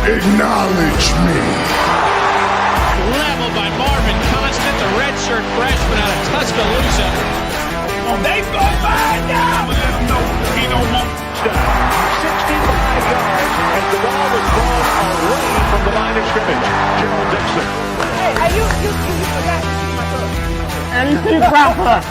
Acknowledge me. Leveled by Marvin Constant, the redshirt freshman out of Tuscaloosa. They go by now. Let him know he don't want to stop. 65 yards as the ball was thrown away from the line of scrimmage. Gerald Dixon. Hey, you forgot to see my coach. And proper.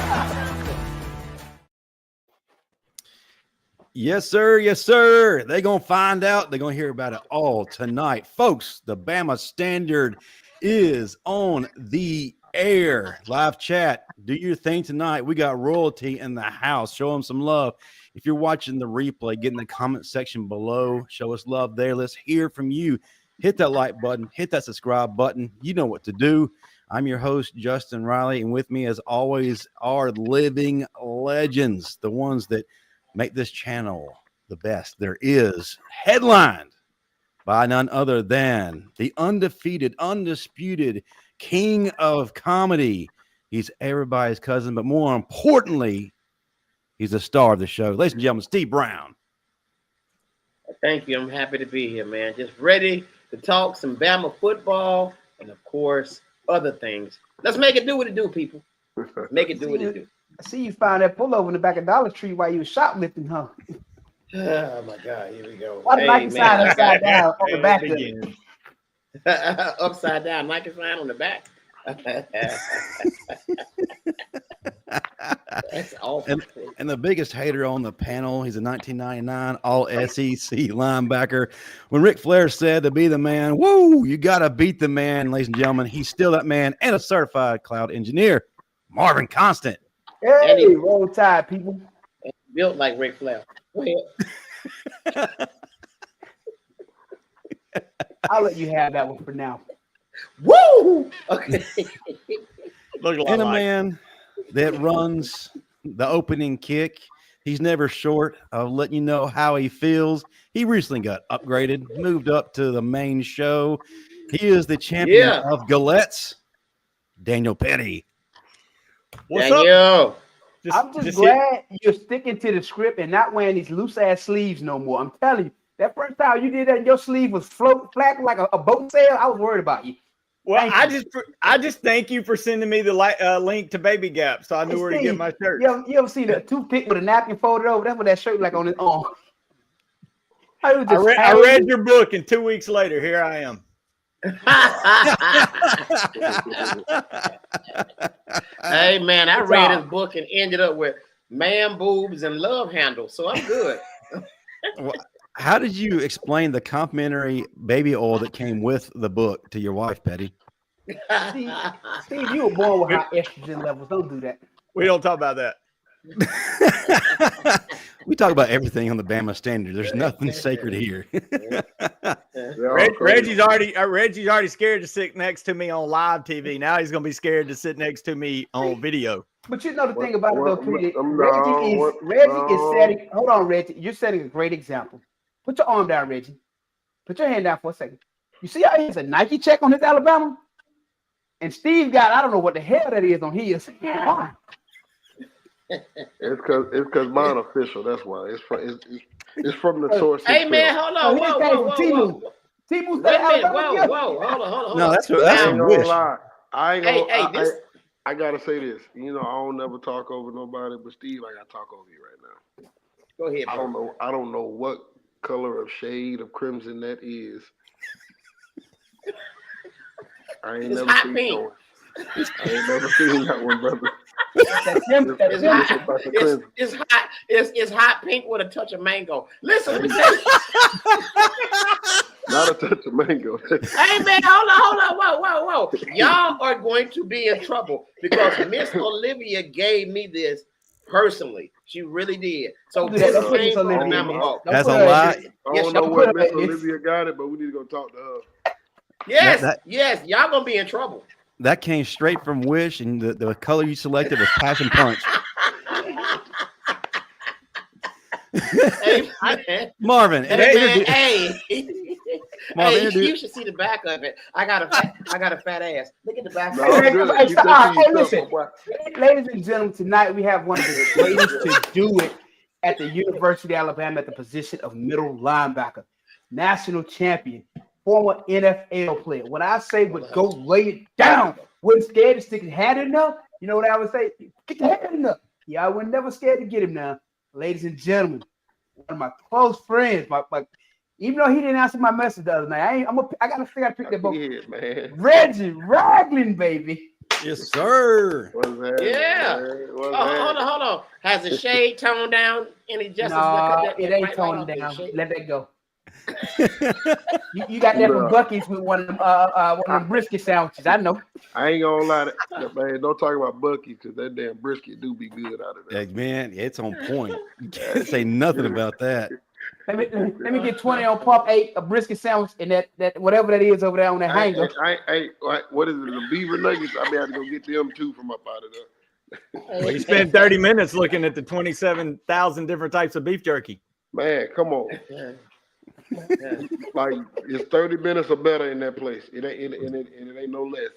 Yes, sir. Yes, sir. They're going to find out. They're going to hear about it all tonight. Folks, the Bama Standard is on the air. Live chat. Do your thing tonight. We got royalty in the house. Show them some love. If you're watching the replay, get in the comment section below. Show us love there. Let's hear from you. Hit that like button. Hit that subscribe button. You know what to do. I'm your host, Justin Riley, and with me, as always, are living legends, the ones that make this channel the best there is, headlined by none other than the undefeated, undisputed king of comedy. He's everybody's cousin, but more importantly, he's the star of the show. Ladies and gentlemen, Steve Brown. Thank you. I'm happy to be here, man. Just ready to talk some Bama football and, of course, other things. Let's make it do what it do, people. Make it do what it do. I see you found that pullover in the back of Dollar Tree while you were shoplifting, huh? Oh, my God. Here we go. Why the Nike sign upside down on the back of it? Upside down Nike sign on the back. That's awful. And the biggest hater on the panel, he's a 1999 All-SEC linebacker. When Ric Flair said to be the man, woo, you got to beat the man, ladies and gentlemen. He's still that man and a certified cloud engineer, Marvin Constant. Hey, roll tide, people. Built like Ric Flair. Go ahead. I'll let you have that one for now. Woo! Okay. And a man that runs the opening kick. He's never short of letting you know how he feels. He recently got upgraded, moved up to the main show. He is the champion of Galettes, Daniel Pettey. What's up? I'm just glad you're sticking to the script and not wearing these loose-ass sleeves no more. I'm telling you, that first time you did that and your sleeve was flat like a boat sail, I was worried about you. Well, I just thank you for sending me the link to Baby Gap, so I knew where to get my shirt. You ever see the toothpick with a napkin folded over? That's what that shirt like on his arm. I read your book, and 2 weeks later, here I am. Hey, man, I read his book and ended up with man boobs and love handles, so I'm good. Well, how did you explain the complimentary baby oil that came with the book to your wife, Pettey? Steve, you were born with high estrogen levels. Don't do that. We don't talk about that. We talk about everything on the Bama Standard. There's nothing sacred here. Reggie's already scared to sit next to me on live TV. Now he's going to be scared to sit next to me on video. But you know the thing about it, though, Reggie is setting. Hold on, Reggie. You're setting a great example. Put your arm down, Reggie. Put your hand down for a second. You see how he has a Nike check on his Alabama? And Steve got, I don't know what the hell that is on his. It's because mine official. That's why. It's from the source. Hey, man, hold on. Whoa. Timu's Wait a minute. Whoa. Hold on. No, that's a wish. I gotta say this. You know, I don't never talk over nobody, but Steve, I gotta talk over you right now. Go ahead, bro. I don't know what color of shade of crimson that is. I ain't never seen that one, brother. It's hot pink with a touch of mango. Listen, not a touch of mango. Hey, man, hold on. Whoa. Y'all are going to be in trouble because Miss Olivia gave me this personally. She really did. So this came from Mama. That's a lot. I don't know where Miss Olivia got it, but we need to go talk to her. Yes. Y'all gonna be in trouble. That came straight from Wish, and the color you selected was Passion Punch. Hey, Marvin. Marvin, you should see the back of it. I got a fat ass. Look at the back. Listen, ladies and gentlemen, tonight we have one of the greatest to do it at the University of Alabama at the position of middle linebacker, national champion, former NFL player. When I say would go lay it down, wasn't scared to stick his hand in there. You know what I would say? Get the hand in there. Yeah, I was never scared to get him now. Ladies and gentlemen, one of my close friends, my even though he didn't answer my message the other night, I gotta figure out to pick that book. Man. Reggie Ragland, baby. Yes, sir. What's that? Yeah. Hold on. Has the shade toned down any justice? No, it ain't toned down. Let that go. you got that from Buc-ee's with one of them brisket sandwiches. I know. I ain't gonna lie to man. Don't talk about Buc-ee's because that damn brisket do be good out of there. Man, it's on point. You can't say nothing about that. Let me get 20 on Pump 8, a brisket sandwich, and that whatever that is over there on that hanger. What is it? The beaver nuggets? I have to go get them too from up out of there. Well, you spent 30 minutes looking at the 27,000 different types of beef jerky. Man, come on. Like it's 30 minutes or better in that place. It ain't no less.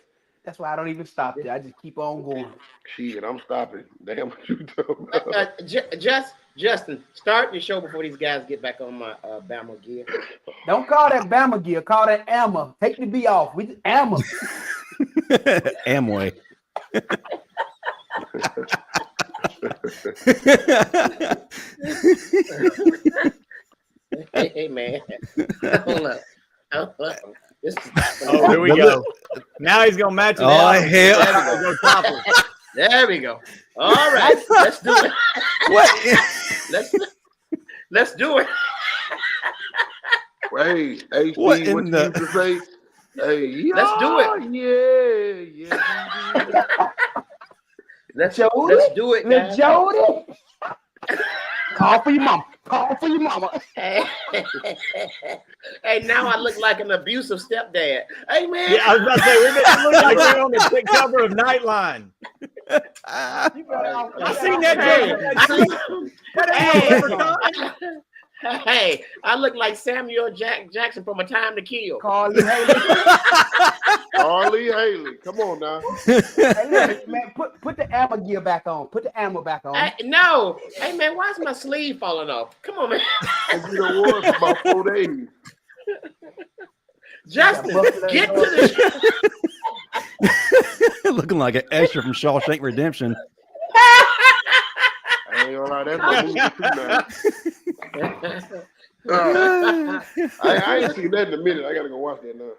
That's why I don't even stop there. I just keep on going. Shit, I'm stopping. Damn what you talking about. Justin, start your show before these guys get back on my Bama gear. Don't call that Bama gear. Call that Amma. Take the B off. We Amma. Amway. Hey, man. Hold up. Here we go. Now he's gonna match it. Oh hell! There we go. All right, let's do it. What? Let's do it. Hey, Steve, what you used to say? Hey, let's do it. Yeah. Let's do it, guys. Jody. Call for your mama. Call for your mama. Hey, now I look like an abusive stepdad. Hey, man. Yeah, I was about to say, we look like we're on the thick cover of Nightline. I seen that. Hey, I look like Samuel Jackson from A Time to Kill. Carly Haley. Carly Haley. Come on now. Hey, man, put the ammo gear back on. Put the ammo back on. No. Hey, man, why is my sleeve falling off? Come on, man. It's been a war for about 4 days. Justin, get to the Looking like an extra from Shawshank Redemption. I ain't gonna lie, that's my movie too, man. I ain't seen that in a minute. I gotta go watch that now.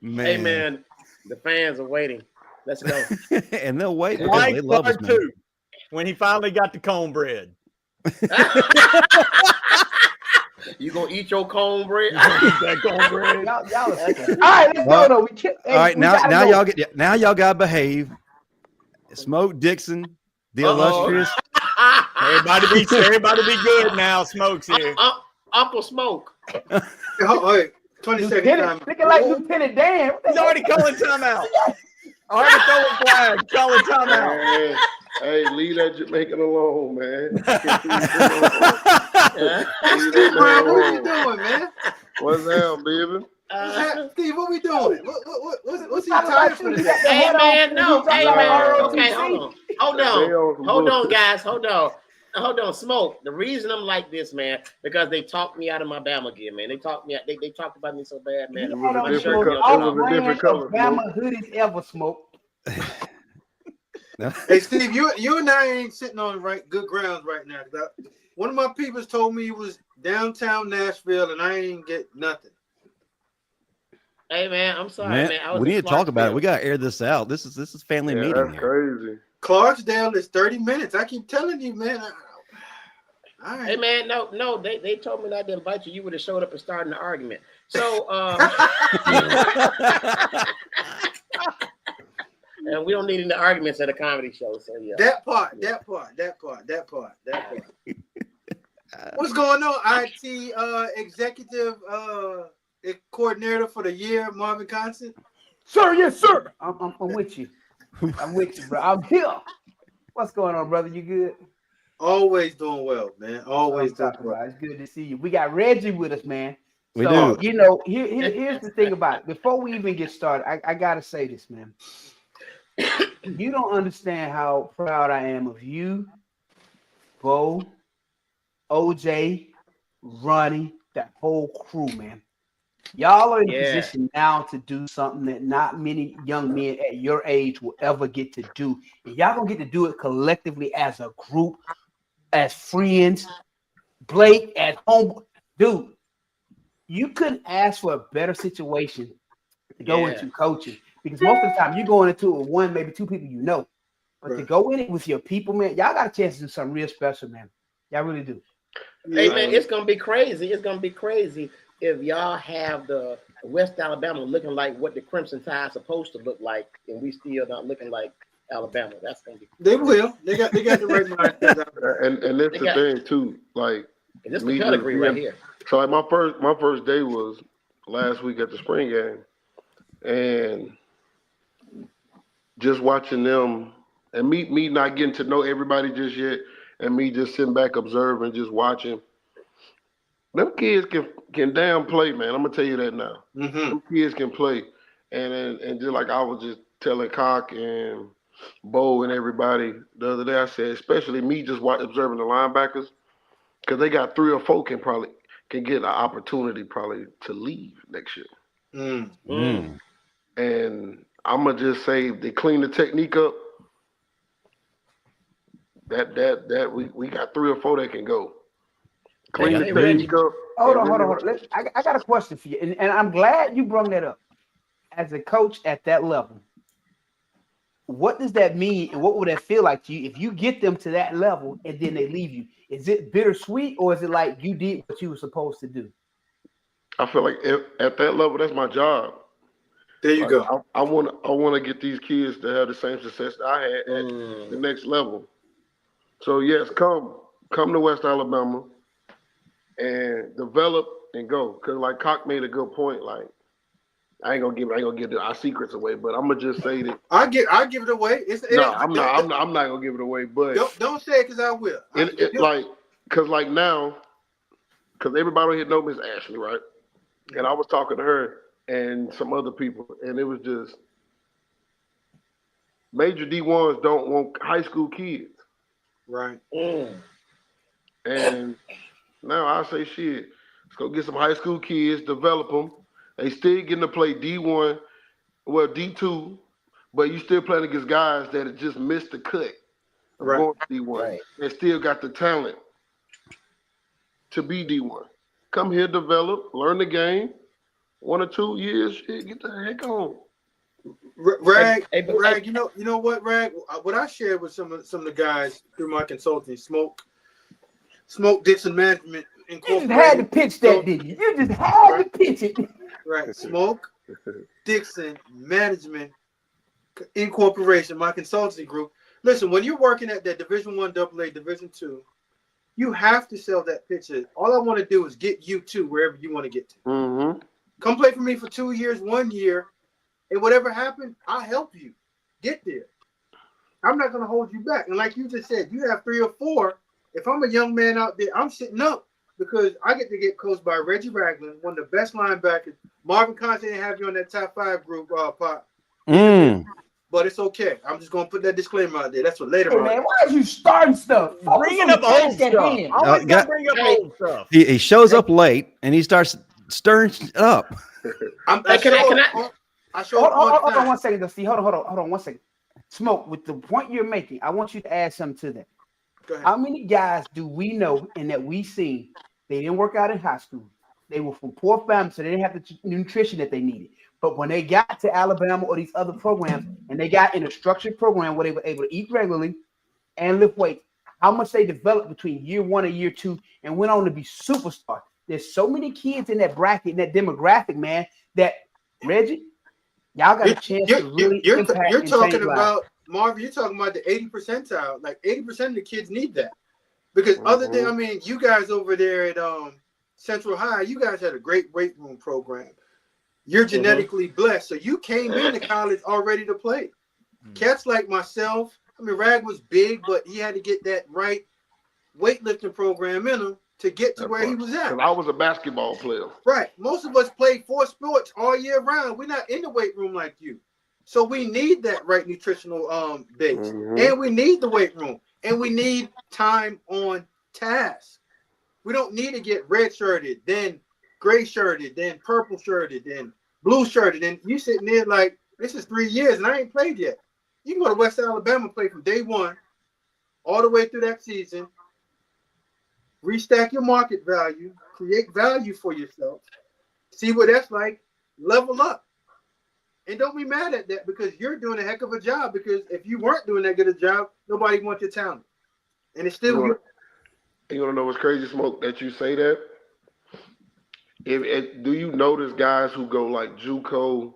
Man. Hey, man, the fans are waiting. Let's go. And they'll wait because Like they love us, part man. 2, when he finally got the cornbread. You gonna eat your cornbread? That cornbread. Y'all all right, let's go though. All right, now y'all gotta behave. Smoke Dixon, the illustrious. Everybody be good now. Smoke's here. Uncle Smoke. Wait, 20 seconds time. Looking like Lieutenant Dan. He's already calling timeout. Already throwing flag, calling timeout. Hey, leave that Jamaican alone, man. Steve, what are you doing, man? What's that, baby? Steve, what we doing? What's he tired for today? Hey, man, no. Hey, man. Okay, hold on, guys. Hold on, Smoke. The reason I'm like this, man, because they talked me out of my Bama gear, man. They talked about me so bad, man. It was a different color. Bama hoodies ever smoke. Hey, Steve, you and I ain't sitting on good grounds right now. One of my people told me he was downtown Nashville, and I ain't get nothing. Hey, man, I'm sorry, man. We need to talk about it. We gotta air this out. This is family meeting. That's crazy. Clarksdale is 30 minutes. I keep telling you, man. All right. Hey, man, no, they told me not to invite you. You would have showed up and started an argument. So, and we don't need any arguments at a comedy show. So yeah. That part. What's going on? IT executive coordinator for the year, Marvin Constant. Sir, yes, sir. I'm with you. I'm with you, bro. I'm here. What's going on, brother? You good? Always doing well, man. Always doing well. It's good to see you. We got Reggie with us, man. We do. You know, here's the thing about it. Before we even get started, I gotta say this, man. You don't understand how proud I am of you, Bo, OJ, Ronnie, that whole crew, man. Y'all are in a position now to do something that not many young men at your age will ever get to do. And y'all gonna get to do it collectively as a group, as friends. Blake at home, dude. You couldn't ask for a better situation to go into coaching, because most of the time you're going into it with one, maybe two people you know. But to go in it with your people, man, y'all got a chance to do something real special, man. Y'all really do. Hey, man, it's gonna be crazy. It's gonna be crazy if y'all have the West Alabama looking like what the Crimson Tide is supposed to look like, and we still not looking like Alabama. That's gonna be crazy. They will. They got the right mindset. And that's the thing too. Like, this the pedigree right here. So like my first day was last week at the spring game, and just watching them and me not getting to know everybody just yet, and me just sitting back observing, just watching. Them kids can damn play, man. I'm gonna tell you that now. Them kids can play, and just like I was just telling Cock and Bo and everybody the other day, I said, especially me just observing the linebackers, because they got 3 or 4 can get an opportunity probably to leave next year. And I'm gonna just say if they clean the technique up, that we got 3 or 4 that can go. Clean the technique up. Hold on. I got a question for you, and I'm glad you brought that up. As a coach at that level, what does that mean, and what would that feel like to you if you get them to that level and then they leave you? Is it bittersweet, or is it like you did what you were supposed to do? I feel like at that level, that's my job. There you go. I want to get these kids to have the same success that I had at the next level. So yes, come to West Alabama and develop and go. Cause like Cock made a good point. Like I ain't gonna give our secrets away, but I'm gonna just say that I give it away. I'm not gonna give it away. But don't say it, cause I will. Cause everybody here know Miss Ashley, right? And I was talking to her and some other people, and it was just major D1s don't want high school kids. Right. And now I say, shit, let's go get some high school kids, develop them. They still getting to play D1, well, D2, but you still playing against guys that have just missed the cut of going to D1. Right. And still got the talent to be D1. Come here, develop, learn the game. 1 or 2 years, shit, get the heck on. Rag, you know what, Rag? What I shared with some of the guys through my consulting, Smoke Dixon Management Incorporated. You just had to pitch that, didn't you? You just had to pitch it. Right, Smoke Dixon Management Incorporation, my consulting group. Listen, when you're working at that Division I, AA, Division II, you have to sell that picture. All I want to do is get you to wherever you want to get to. Come play for me for 2 years, 1 year. And whatever happened, I'll help you get there. I'm not going to hold you back. And like you just said, you have 3 or 4. If I'm a young man out there, I'm sitting up because I get to get coached by Reggie Ragland, one of the best linebackers. Marvin Constant didn't have you on that top 5 group, Pop. But it's okay. I'm just going to put that disclaimer out there. That's what later on. Man, why are you starting stuff? Bringing up old stuff. Always got to bring up old stuff. He shows up late, and he starts stirring up. Hold on 1 second, see. Hold on 1 second. Smoke, with the point you're making, I want you to add something to that. Go ahead. How many guys do we know and that we see, they didn't work out in high school? They were from poor families, so they didn't have the nutrition that they needed. But when they got to Alabama or these other programs, and they got in a structured program where they were able to eat regularly and lift weights, how much they developed between year 1 and year 2 and went on to be superstars. There's so many kids in that bracket, in that demographic, man, that Reggie, y'all got a chance to really impact. You're talking about, Marvin, you're talking about the 80 percentile. Like 80% of the kids need that. Because other than, you guys over there at Central High, you guys had a great weight room program. You're genetically blessed. So you came into college all ready to play. Cats like myself, Rag was big, but he had to get that right weightlifting program in him to get to where he was at. I was a basketball player. Right. Most of us play 4 sports all year round. We're not in the weight room like you. So we need that right nutritional base. And we need the weight room. And we need time on task. We don't need to get redshirted, then gray shirted, then purple shirted, then blue shirted, and you sitting there like, this is 3 years and I ain't played yet. You can go to West Alabama, play from day one all the way through that season, restack your market value, create value for yourself, see what that's like, level up. And don't be mad at that because you're doing a heck of a job, because if you weren't doing that good a job, nobody wants your talent. And it's still good. You want to know what's crazy, Smoke, that you say that? Do you notice guys who go like JUCO,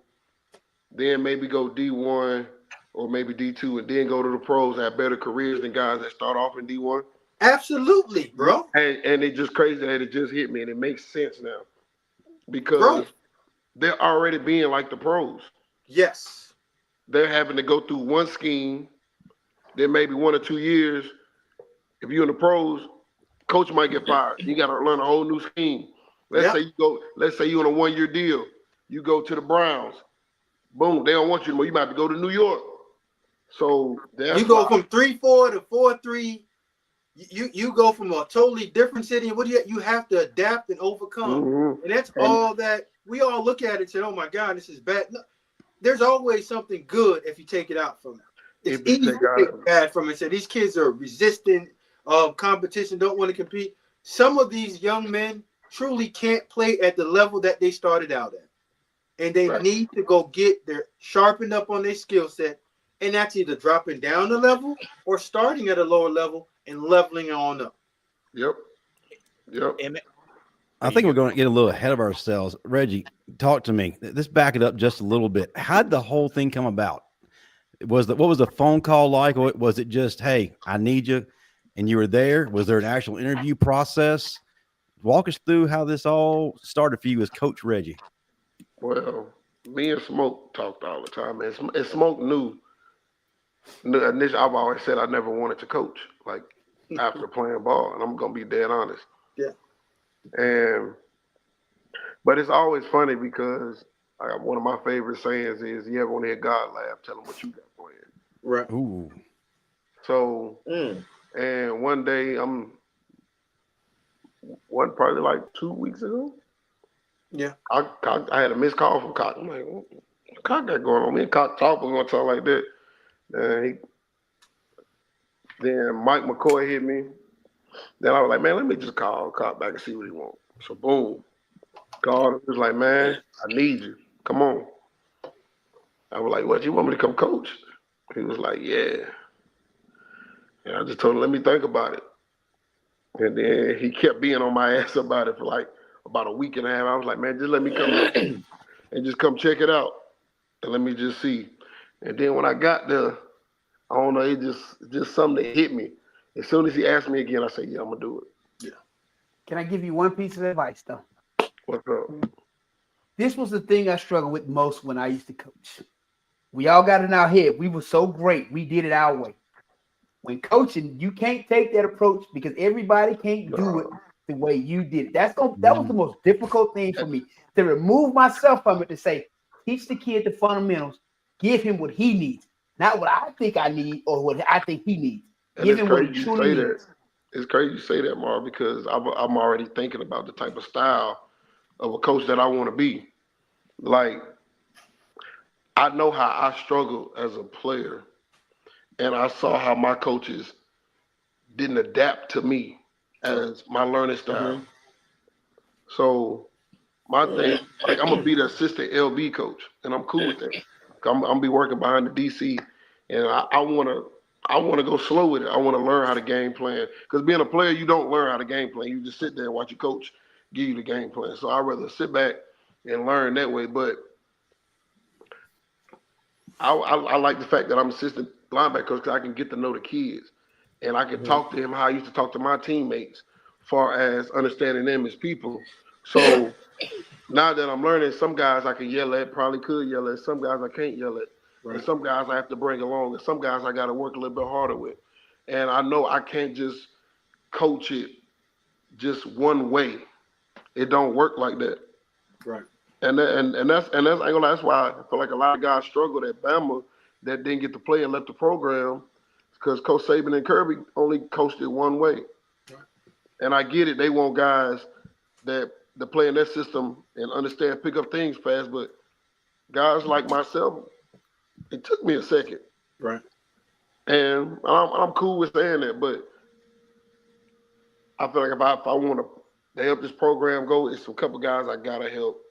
then maybe go D1 or maybe D2 and then go to the pros have better careers than guys that start off in D1? Absolutely, bro. And it's just crazy that it just hit me, and it makes sense now because they're already being like the pros. Yes. They're having to go through one scheme, then maybe 1 or 2 years. If you're in the pros, coach might get fired. You got to learn a whole new scheme. Let's say you're on a 1-year deal. You go to the Browns. Boom, they don't want you anymore. You might have to go to New York. So that's you go from 3-4 to 4-3. You go from a totally different city, and what you have to adapt and overcome. Mm-hmm. And that's all that we all look at and say, "Oh my God, this is bad." No, there's always something good if you take it out from it. It's easy to take bad from it. So these kids are resistant of competition, don't want to compete. Some of these young men truly can't play at the level that they started out at, and they need to go get their sharpened up on their skill set, and that's either dropping down the level or starting at a lower level and leveling on up. Yep. I think we're going to get a little ahead of ourselves. Reggie, talk to me. Let's back it up just a little bit. How did the whole thing come about? What was the phone call like? Or was it just, hey, I need you, and you were there? Was there an actual interview process? Walk us through how this all started for you as Coach Reggie. Well, me and Smoke talked all the time, and Smoke knew. Initially, I've always said I never wanted to coach, like after playing ball, and I'm gonna be dead honest. Yeah. But it's always funny because one of my favorite sayings is, "You ever want to hear God laugh? Tell him what you got playing." Right. Ooh. So, and one day probably like 2 weeks ago. Yeah. I had a missed call from Coch. I'm like, what Coch got going on? Me and Coch was gonna talk like that. Then Mike McCoy hit me. Then I was like, man, let me just call Coch back and see what he wants. So boom, called him. He was like, man, I need you. Come on. I was like, what, you want me to come coach? He was like, yeah. And I just told him, let me think about it. And then he kept being on my ass about it for like about a week and a half. I was like, man, just let me come and just come check it out. And let me just see. And then when I got there, I don't know, it just something that hit me. As soon as he asked me again, I said, yeah, I'm going to do it. Yeah. Can I give you one piece of advice, though? What's up? This was the thing I struggled with most when I used to coach. We all got it in our head. We were so great. We did it our way. When coaching, you can't take that approach because everybody can't do it the way you did it. That was the most difficult thing for me, to remove myself from it, to say, teach the kid the fundamentals, give him what he needs, not what I think I need or what I think he needs. Give him what he truly needs. It's crazy you say that, Marv, because I'm already thinking about the type of style of a coach that I want to be. Like, I know how I struggled as a player, and I saw how my coaches didn't adapt to me as my learning style. Mm-hmm. So my thing, like, I'm gonna be the assistant LB coach, and I'm cool with that. I'm gonna be working behind the DC, and I wanna go slow with it. I wanna learn how to game plan, because being a player, you don't learn how to game plan. You just sit there and watch your coach give you the game plan. So I'd rather sit back and learn that way. But I like the fact that I'm assistant linebacker coach, because I can get to know the kids, and I can talk to him how I used to talk to my teammates, far as understanding them as people. So now that I'm learning, some guys I can yell at, probably could yell at. Some guys I can't yell at. Right. And some guys I have to bring along, and some guys I got to work a little bit harder with. And I know I can't just coach it just one way. It don't work like that. Right. And that's I ain't gonna lie, that's why I feel like a lot of guys struggled at Bama that didn't get to play and left the program, because Coach Saban and Kirby only coached it one way. Right. And I get it. They want guys that to play in that system and understand, pick up things fast. But guys like myself, it took me a second. Right. And I'm cool with saying that, but I feel like if I want to help this program go, it's a couple guys I gotta help.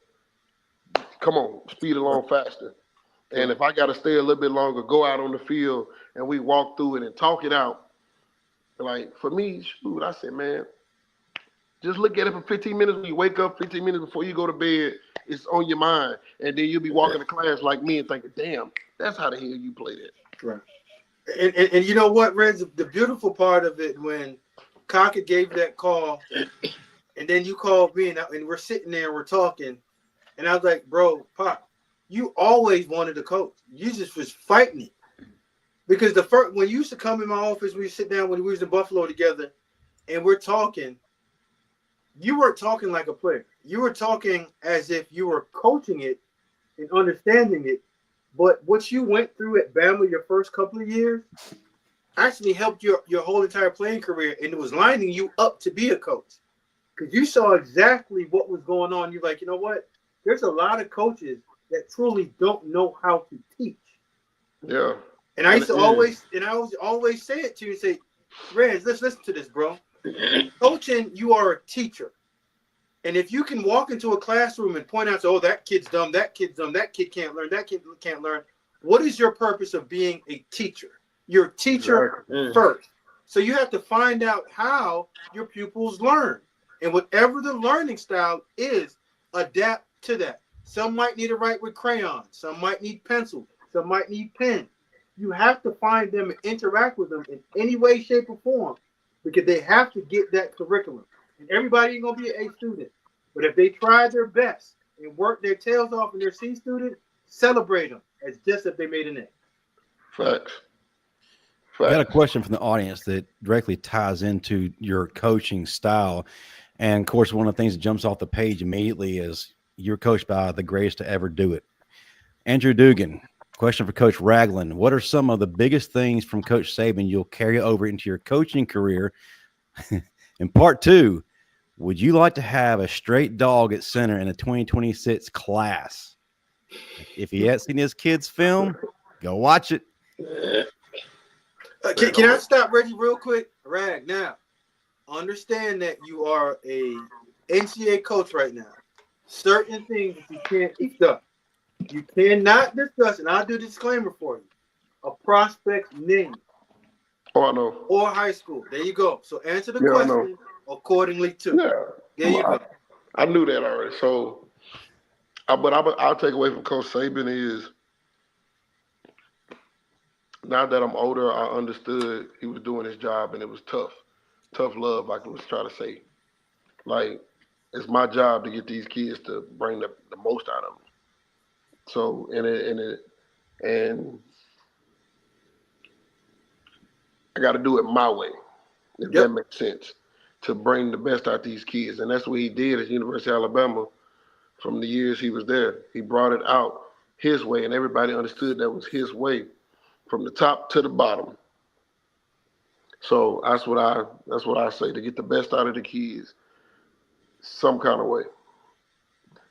Come on, speed along faster. And if I gotta stay a little bit longer, go out on the field and we walk through it and talk it out. Like for me, shoot, I said, man, just look at it for 15 minutes when you wake up, 15 minutes before you go to bed. It's on your mind, and then you'll be walking to class like me and thinking, damn, that's how the hell you play that. Right. And you know what, Reg? The beautiful part of it when Cochran gave that call, and then you called me, and we're sitting there and we're talking, and I was like, bro, Pop, you always wanted to coach. You just was fighting it. Because when you used to come in my office, we sit down when we was in Buffalo together, and we're talking, you weren't talking like a player. You were talking as if you were coaching it and understanding it. But what you went through at Bama your first couple of years actually helped your whole entire playing career, and it was lining you up to be a coach. Because you saw exactly what was going on. You're like, you know what? There's a lot of coaches that truly don't know how to teach. Yeah. And I used to always say it to you and say, Reg, let's listen to this, bro. Coaching, you are a teacher. And if you can walk into a classroom and point out, oh, that kid's dumb, that kid's dumb, that kid can't learn, that kid can't learn. What is your purpose of being a teacher? You're a teacher first. So you have to find out how your pupils learn. And whatever the learning style is, adapt to that. Some might need to write with crayons. Some might need pencils. Some might need pen. You have to find them and interact with them in any way, shape, or form because they have to get that curriculum. And everybody ain't going to be an A student. But if they try their best and work their tails off and they're C student, celebrate them as just if they made an A. Facts. I got a question from the audience that directly ties into your coaching style. And, of course, one of the things that jumps off the page immediately is you're coached by the greatest to ever do it. Andrew Dugan, question for Coach Ragland. What are some of the biggest things from Coach Saban you'll carry over into your coaching career? In part two, would you like to have a straight dog at center in a 2026 class? If you haven't seen this kid's film, go watch it. Can I stop Reggie real quick? Rag, now, understand that you are a NCAA coach right now. Certain things that you can't discuss. You cannot discuss, and I'll do the disclaimer for you, a prospect's name. Oh, I know. Or high school. There you go. So answer the question accordingly, too. Yeah. There you go. I knew that already. So, but I'll take away from Coach Saban is, now that I'm older, I understood he was doing his job, and it was tough. Tough love, like I was trying to say. Like, it's my job to get these kids to bring the most out of them. So, and I got to do it my way, if that makes sense, to bring the best out of these kids. And that's what he did at University of Alabama from the years he was there. He brought it out his way, and everybody understood that was his way from the top to the bottom. So that's what I say, to get the best out of the kids some kind of way.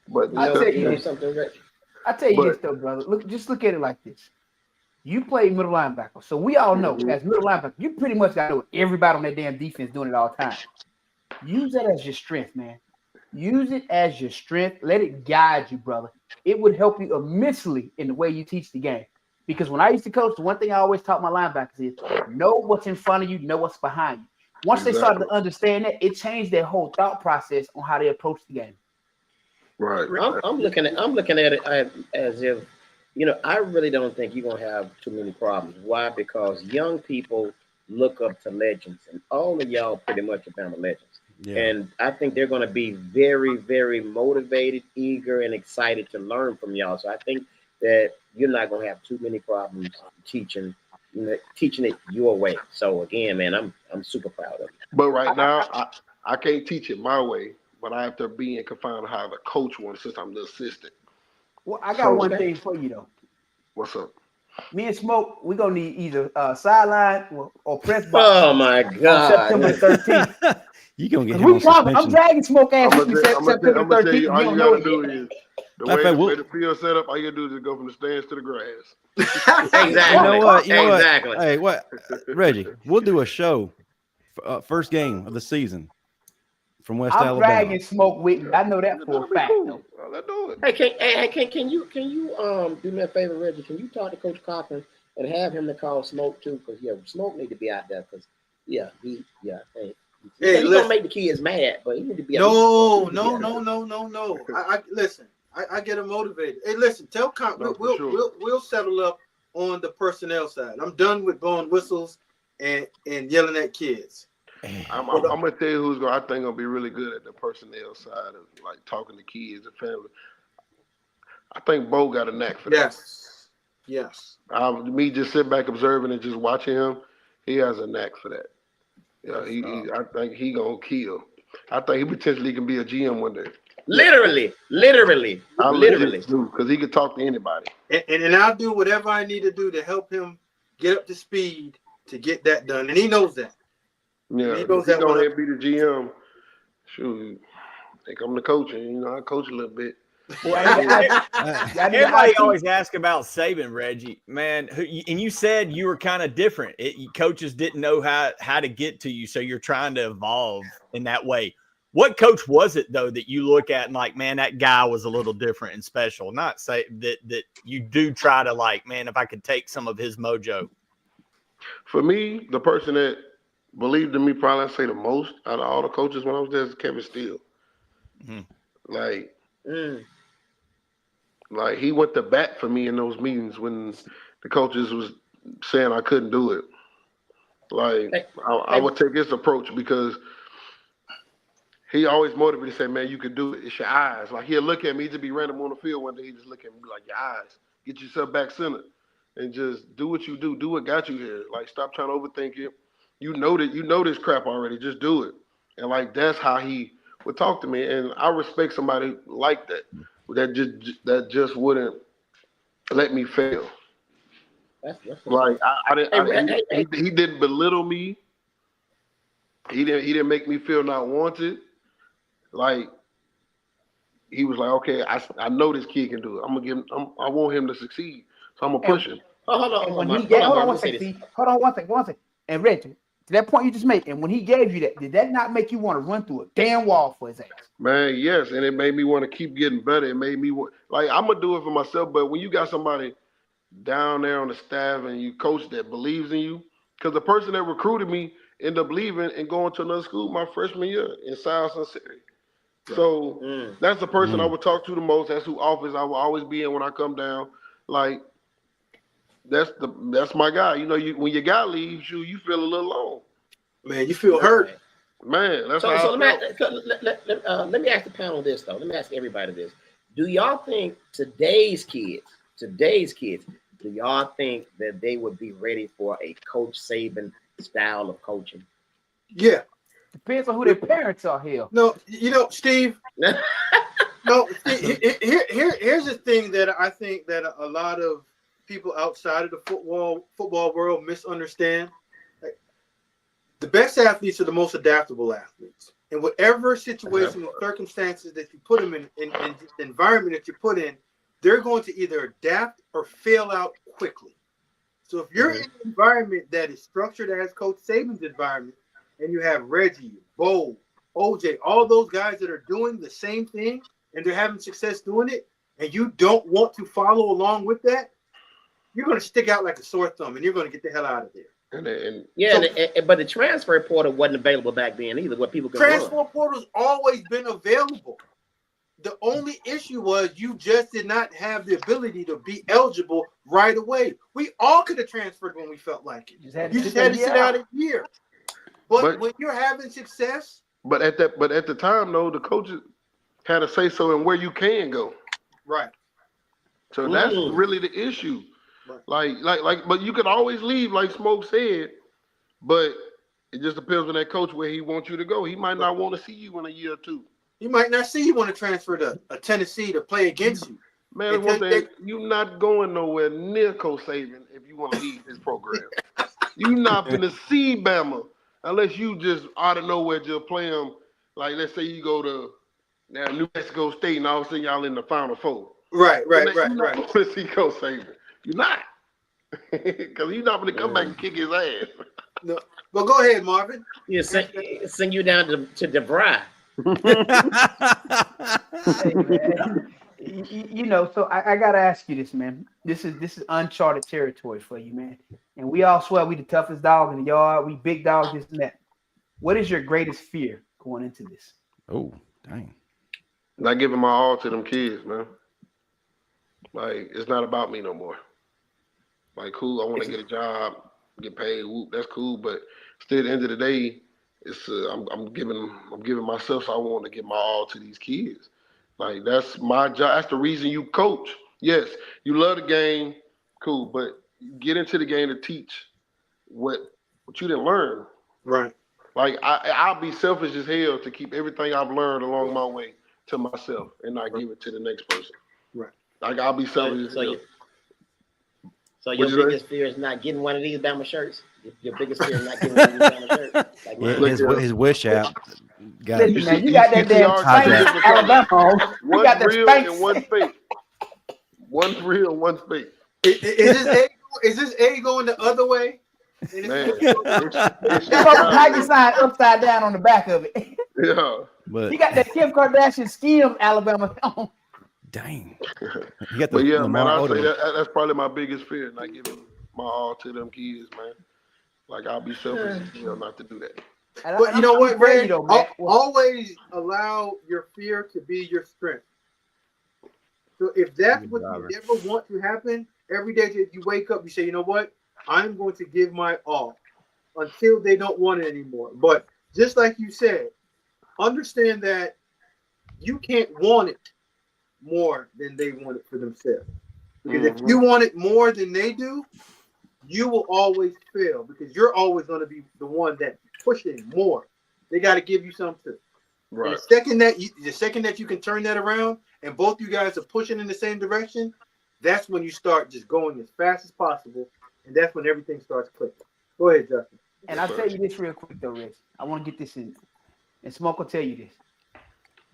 But I tell you something, Rich. I tell you this though, brother. Look at it like this. You play middle linebacker, so we all know as middle linebacker, you pretty much got to know everybody on that damn defense doing it all the time. Use that as your strength, man. Use it as your strength. Let it guide you, brother. It would help you immensely in the way you teach the game. Because when I used to coach, the one thing I always taught my linebackers is know what's in front of you, know what's behind you. Once they started to understand that, it changed their whole thought process on how they approach the game. Right. I'm looking at it as if, I really don't think you're gonna have too many problems. Why? Because young people look up to legends, and all of y'all pretty much are Bama legends. Yeah. And I think they're gonna be very, very motivated, eager, and excited to learn from y'all. So I think that you're not gonna have too many problems teaching it your way. So again, man, I'm super proud of you. But right now, I can't teach it my way. But I have to be in confined how the coach one since I'm the assistant. Well, I got one thing for you though. What's up? Me and Smoke, we're gonna need either sideline or press box. Oh my God! September 13th. You gonna get him on suspension. I'm dragging Smoke ass I'm with me September gonna tell 13th. you, all you gotta do is the way the field set up. All you gotta do is just go from the stands to the grass. Exactly. You know what? Exactly. Hey, what, Reggie? We'll do a show. First game of the season from West Alabama. I'm dragging Smoke with me. I know that for a fact. Cool. Let's do it. Can you do me a favor, Reggie? Can you talk to Coach Cochran and have him to call Smoke too? Because Smoke need to be out there. Because he's gonna make the kids mad, but he need to be. No. I listen. I get him motivated. Hey, listen. Tell we'll settle up on the personnel side. I'm done with blowing whistles and yelling at kids. I'm gonna tell you who's I think gonna be really good at the personnel side of like talking to kids and family. I think Bo got a knack for that. Yes. Me just sitting back observing and just watching him, he has a knack for that. Yeah, I think he gonna kill. I think he potentially can be a GM one day. Literally. Because he can talk to anybody. And I'll do whatever I need to do to help him get up to speed to get that done, and he knows that. Yeah, he knows that. Go ahead and be the GM. Shoot, think I'm the coach, and I coach a little bit. Everybody always asks about Saban, Reggie, man. And you said you were kind of different. Coaches didn't know how to get to you, so you're trying to evolve in that way. What coach was it though that you look at and like, man, that guy was a little different and special? Not say that you do try to like, man, if I could take some of his mojo. For me, the person that believed in me probably I'd say the most out of all the coaches when I was there is Kevin Steele. Mm-hmm. Like he went to bat for me in those meetings when the coaches was saying I couldn't do it. Like I would take his approach because he always motivated to say, man, you can do it. It's your eyes. Like he'll look at me, to be random on the field one day, he just look at me and be like, your eyes. Get yourself back centered and just do what you do. Do what got you here. Like stop trying to overthink it. You know this crap already. Just do it. And like that's how he would talk to me. And I respect somebody like that. That just wouldn't let me fail. Like he didn't belittle me. He didn't make me feel not wanted. Like he was like, okay, I know this kid can do it. I'm gonna give him. I want him to succeed, so I'm gonna push him. Hold on one second. And Reggie, to that point you just made, and when he gave you that, did that not make you want to run through a damn wall for his ass? Man, yes, and it made me want to keep getting better. It made me like I'm gonna do it for myself. But when you got somebody down there on the staff and you coach that believes in you, because the person that recruited me ended up leaving and going to another school my freshman year in South Cincinnati. So that's the person I would talk to the most. That's who office I will always be in when I come down. Like that's my guy. When your guy leaves you feel a little alone. Man, you feel hurt. Man, that's so let me ask the panel this though. Let me ask everybody this. Do y'all think today's kids, do y'all think that they would be ready for a Coach Saban style of coaching? Yeah. Depends on who their parents are here. No, Steve. No, here's the thing that I think that a lot of people outside of the football world misunderstand. Like, the best athletes are the most adaptable athletes. In whatever situation or circumstances that you put them in the environment that you put in, they're going to either adapt or fail out quickly. So if you're in an environment that is structured as Coach Saban's environment, and you have Reggie, Bo, OJ, all those guys that are doing the same thing, and they're having success doing it, and you don't want to follow along with that, you're going to stick out like a sore thumb, and you're going to get the hell out of there. But the transfer portal wasn't available back then either. What people could transfer portal's always been available. The only issue was you just did not have the ability to be eligible right away. We all could have transferred when we felt like it. You just had to sit out a year. But when you're having success, but at the time though, the coaches had to say so in where you can go. Right. So that's really the issue. Right. Like, but you could always leave, like Smoke said. But it just depends on that coach where he wants you to go. He might not want to see you in a year or two. He might not see you want to transfer to Tennessee to play against you. Man, you're not going nowhere near Coach Saban if you want to leave his program. You're not going to see Bama unless you just out of nowhere just play them. Like, let's say you go to now New Mexico State and all of a sudden y'all in the Final Four. Right. You're not going to see Coach Saban. You're not. Because he's not going to come back and kick his ass. No. Well, go ahead, Marvin. Yeah, send you down to DeVry. Hey, man. You know, so I gotta ask you this, man. This is uncharted territory for you, man. And we all swear we the toughest dog in the yard. We big dogs, this and that. What is your greatest fear going into this? Oh, dang. Not giving my all to them kids, man. Like, it's not about me no more. Like, cool, I want to get a job, get paid. Whoop, that's cool. But still, at the end of the day, it's I'm giving myself. So I want to give my all to these kids. Like, that's my job. That's the reason you coach. Yes, you love the game, cool, but get into the game to teach what you didn't learn. Right. Like, I'll be selfish as hell to keep everything I've learned along my way to myself and not give it to the next person. Right. Like, I'll be selfish as hell. So your biggest fear is not getting one of these Bama shirts? Your biggest fear is not getting one of these Bama shirts? Like, his wish app. You got that damn Spanx Alabama on. One got real and one fake. One real, one fake. Is this A going the other way? Man, it's Nike sign upside down on the back of it. Yeah. But you got that Kim Kardashian skim Alabama on. Dang. You got but yeah, man, I'll say that's probably my biggest fear, not giving my all to them kids, man. Like, I'll be selfish as hell not to do that. But you know what, Ray? Always allow your fear to be your strength. So if that's what you ever want to happen, every day that you wake up, you say, you know what? I'm going to give my all until they don't want it anymore. But just like you said, understand that you can't want it more than they want it for themselves. Because if you want it more than they do, you will always fail because you're always going to be the one that pushing more. They got to give you something. Right. The second that you can turn that around and both you guys are pushing in the same direction, that's when you start just going as fast as possible, and that's when everything starts clicking. Go ahead, Justin. And I'll tell you this real quick, though, Rich. I want to get this in. And Smoke will tell you this.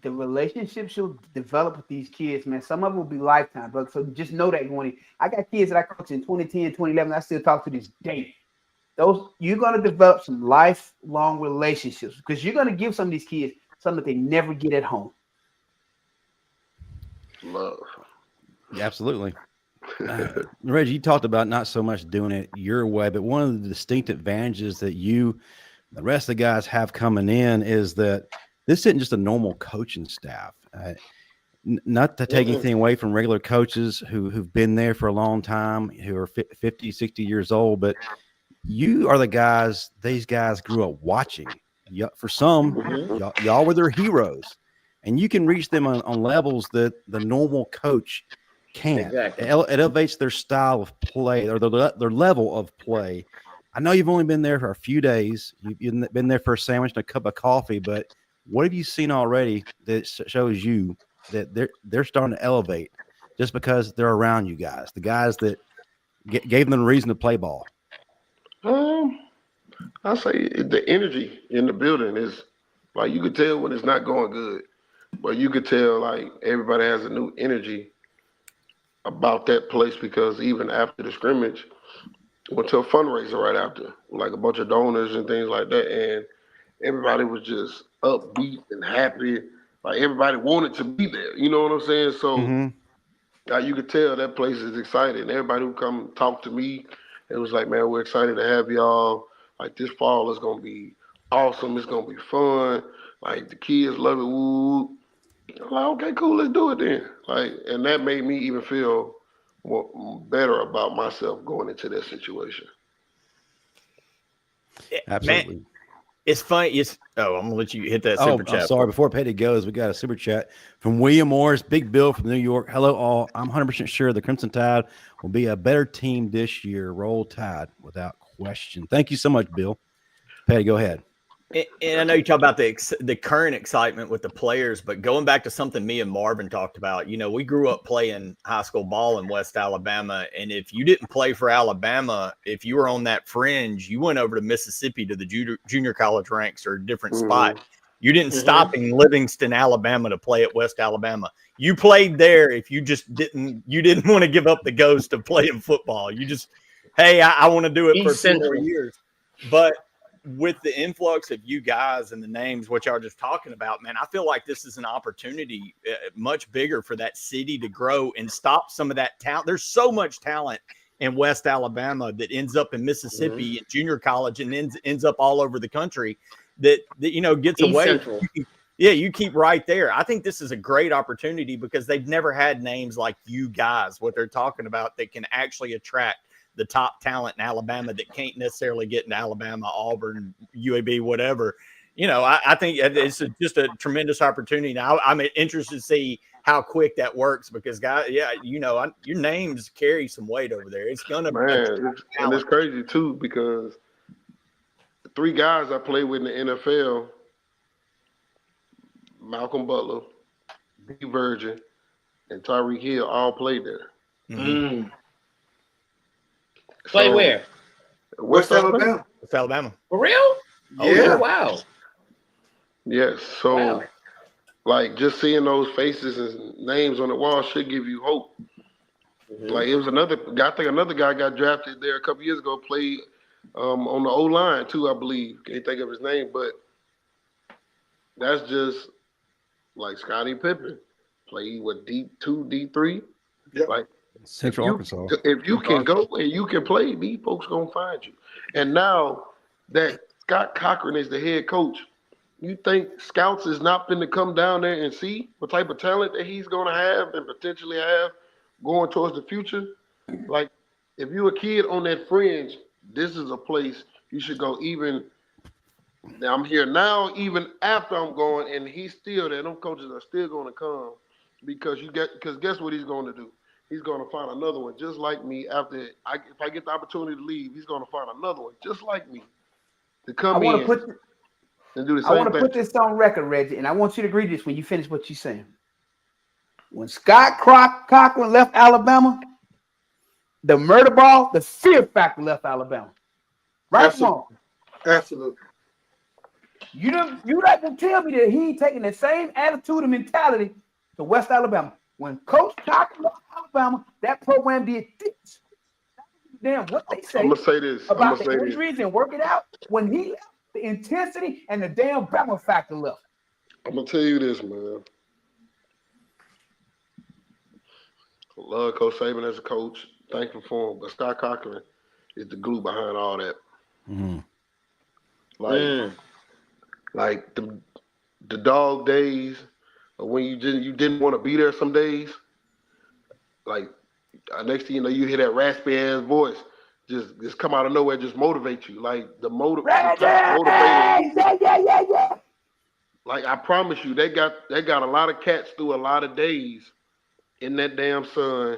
The relationships you'll develop with these kids, man, some of them will be lifetime, but so just know that going in. I got kids that I coached in 2010, 2011, I still talk to this day. You're going to develop some lifelong relationships because you're going to give some of these kids something that they never get at home. Love. Yeah, absolutely. Reggie, you talked about not so much doing it your way, but one of the distinct advantages that the rest of the guys have coming in is that this isn't just a normal coaching staff. Not to take anything away from regular coaches who've been there for a long time, who are 50, 60 years old, but you are the guys, these guys grew up watching. For some, y'all were their heroes. And you can reach them on levels that the normal coach can't. Exactly. It elevates their style of play or their level of play. I know you've only been there for a few days. You've been there for a sandwich and a cup of coffee, but what have you seen already that shows you that they're starting to elevate just because they're around you guys, the guys that gave them a reason to play ball? I say the energy in the building is like you could tell when it's not going good, but you could tell like everybody has a new energy about that place because even after the scrimmage, went to a fundraiser right after, like a bunch of donors and things like that, and everybody was just upbeat and happy. Like everybody wanted to be there. You know what I'm saying? So you could tell that place is excited. And everybody who come talk to me, it was like, man, we're excited to have y'all. Like this fall is gonna be awesome. It's gonna be fun. Like the kids love it. Woo. I'm like, okay, cool, let's do it then. Like, and that made me even feel better about myself going into that situation. Absolutely. Man, it's funny. I'm gonna let you hit that super chat. I'm sorry. Before Pettey goes, we got a super chat from William Morris, Big Bill from New York. Hello, all. I'm 100% sure the Crimson Tide will be a better team this year. Roll Tide without question. Thank you so much, Bill. Pettey, go ahead. And I know you talk about the current excitement with the players, but going back to something me and Marvin talked about, we grew up playing high school ball in West Alabama. And if you didn't play for Alabama, if you were on that fringe, you went over to Mississippi to the junior college ranks or a different spot. You didn't stop in Livingston, Alabama to play at West Alabama. You played there if you just didn't want to give up the ghost of playing football. You just, hey, I want to do it for 2 more years. But with the influx of you guys and the names, what y'all are just talking about, man, I feel like this is an opportunity much bigger for that city to grow and stop some of that talent. There's so much talent in West Alabama that ends up in Mississippi at junior college and ends up all over the country that gets East away. Central. You keep right there. I think this is a great opportunity because they've never had names like you guys, what they're talking about, that can actually attract the top talent in Alabama that can't necessarily get into Alabama, Auburn, UAB, whatever. I think it's just a tremendous opportunity. Now, I'm interested to see how quick that works because, guys, your names carry some weight over there. It's gonna and it's crazy too because the 3 guys I played with in the NFL, Malcolm Butler, B. Virgin, and Tyreek Hill all played there. Play where? West Alabama. West Alabama. For real? Yeah. Oh, wow. Yes. So, just seeing those faces and names on the wall should give you hope. Like, it was another guy, I think another guy got drafted there a couple years ago, played on the O-line too, I believe. Can't think of his name, but that's just like Scottie Pippen. Played with D2, D3. Yep. Like, Central Arkansas. If you can go and you can play, these folks gonna find you. And now that Scott Cochran is the head coach, you think scouts is not going to come down there and see what type of talent that he's gonna have and potentially have going towards the future? Like, if you're a kid on that fringe, this is a place you should go. Even now, I'm here now, even after I'm going, and he's still there. Them coaches are still gonna come because guess what he's gonna do? He's going to find another one just like me. If I get the opportunity to leave, he's going to find another one just like me to come and do the same thing. I want to put this on record, Reggie, and I want you to agree to this when you finish what you're saying. When Scott Cochran left Alabama, the murder ball, the fear factor left Alabama. Right? Absolutely. Absolutely. You not gonna tell me that he ain't taking the same attitude and mentality to West Alabama. When Coach Cochran left Alabama, that program did this. Damn, what they say, I'm gonna say this about the injuries and work it out. When he left, the intensity and the damn Bama factor left. I'm gonna tell you this, man. I love Coach Saban as a coach. Thankful for him, but Scott Cochran is the glue behind all that. Like the dog days. When you didn't want to be there some days, like next thing you know, you hear that raspy ass voice just come out of nowhere, just motivate you. Like the motivator. Yeah. Like I promise you, they got a lot of cats through a lot of days in that damn sun.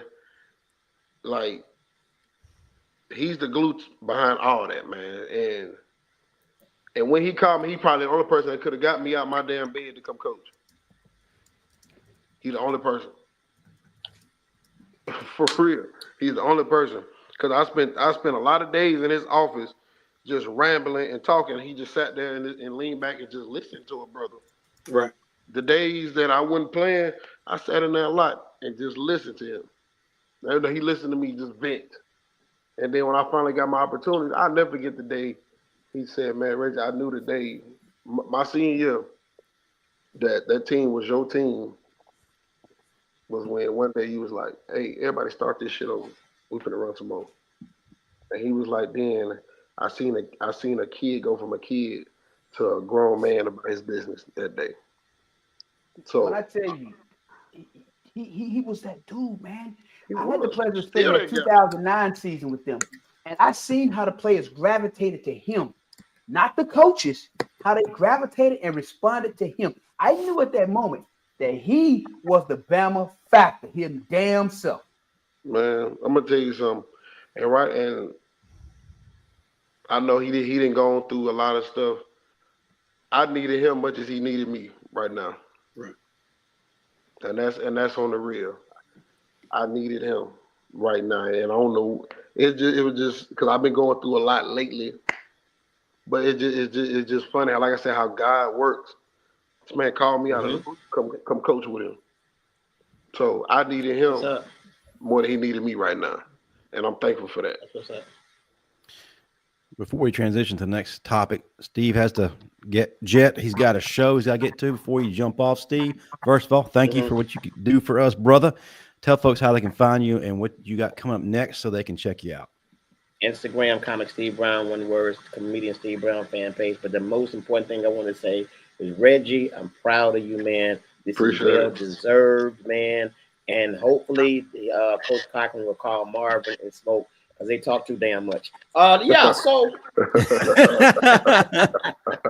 Like he's the glue behind all that, man. And when he called me, he probably the only person that could have got me out my damn bed to come coach. He's the only person. For real. He's the only person. Because I spent a lot of days in his office just rambling and talking. He just sat there and leaned back and just listened to a brother. Right. The days that I wasn't playing, I sat in there a lot and just listened to him. He listened to me just vent. And then when I finally got my opportunity, I'll never forget the day he said, man, Reggie, I knew the day, my senior year, that team was your team. Was when one day he was like, hey, everybody start this shit over. We finna run some more. And he was like, then I seen a kid go from a kid to a grown man about his business that day. So when I tell you, he was that dude, man. I had the pleasure of spending the 2009 season with them. And I seen how the players gravitated to him. Not the coaches, how they gravitated and responded to him. I knew at that moment that he was the Bama factor, his damn self. Man, I'm gonna tell you something, and I know he didn't go through a lot of stuff I needed him much as he needed me right now. Right. And that's on the real. I needed him right now, and I don't know. It was just because I've been going through a lot lately. But it's just funny. Like I said, how God works. This man called me out of come coach with him. So I needed him more than he needed me right now, and I'm thankful for that. What's up? Before we transition to the next topic, Steve has to get jet. He's got a show he's got to get to before you jump off, Steve. First of all, thank you for what you do for us, brother. Tell folks how they can find you and what you got coming up next so they can check you out. Instagram, Comic Steve Brown, one word, Comedian Steve Brown fan page. But the most important thing I want to say is, Reggie, I'm proud of you, man. This is well-deserved, man. And hopefully Coach Cochran will call Marvin and Smoke because they talk too damn much. Yeah, so.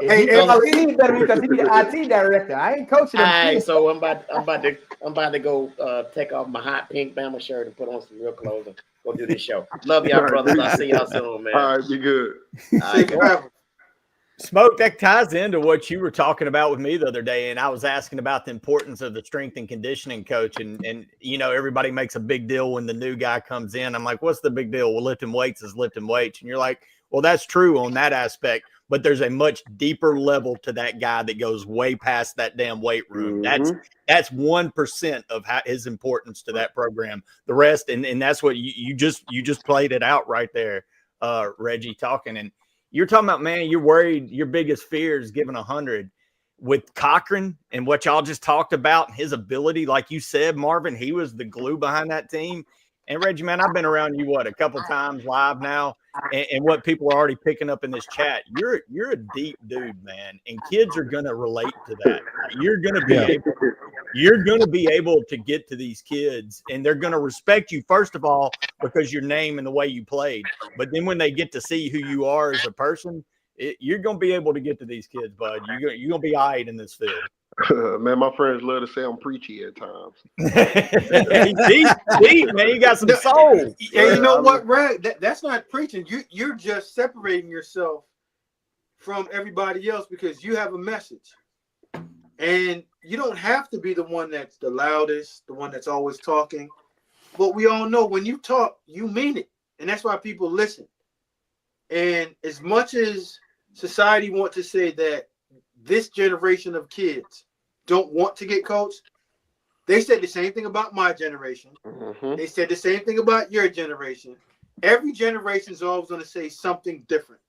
Hey, Steve better because he's the IT director. I ain't coaching him. All right, so I'm about to go take off my hot pink Bama shirt and put on some real clothes and go do this show. Love y'all, brothers. I'll see y'all soon, man. All right, be good. All right, good. Smoke, that ties into what you were talking about with me the other day, and I was asking about the importance of the strength and conditioning coach, and you know, everybody makes a big deal when the new guy comes in. I'm like, what's the big deal? Well, lifting weights is lifting weights. And you're like, well, that's true on that aspect, but there's a much deeper level to that guy that goes way past that damn weight room. That's 1% of his importance to that program. The rest, and that's what you just played it out right there, Reggie, talking. And you're talking about, man, you're worried your biggest fear is giving 100. With Cochran and what y'all just talked about, and his ability, like you said, Marvin, he was the glue behind that team. And Reggie, man, I've been around you, a couple times live now, and what people are already picking up in this chat, you're a deep dude, man, and kids are going to relate to that. You're going to be able to get to these kids, and they're going to respect you, first of all, because your name and the way you played. But then when they get to see who you are as a person, you're going to be able to get to these kids, bud. You're going to be all right in this field. Man, my friends love to say I'm preachy at times. deep, man. You got some soul. And you know what, Rag? That's not preaching. You're just separating yourself from everybody else because you have a message. And you don't have to be the one that's the loudest, the one that's always talking. But we all know when you talk, you mean it. And that's why people listen. And as much as society wants to say that this generation of kids don't want to get coached, they said the same thing about my generation. They said the same thing about your generation. Every generation is always going to say something different.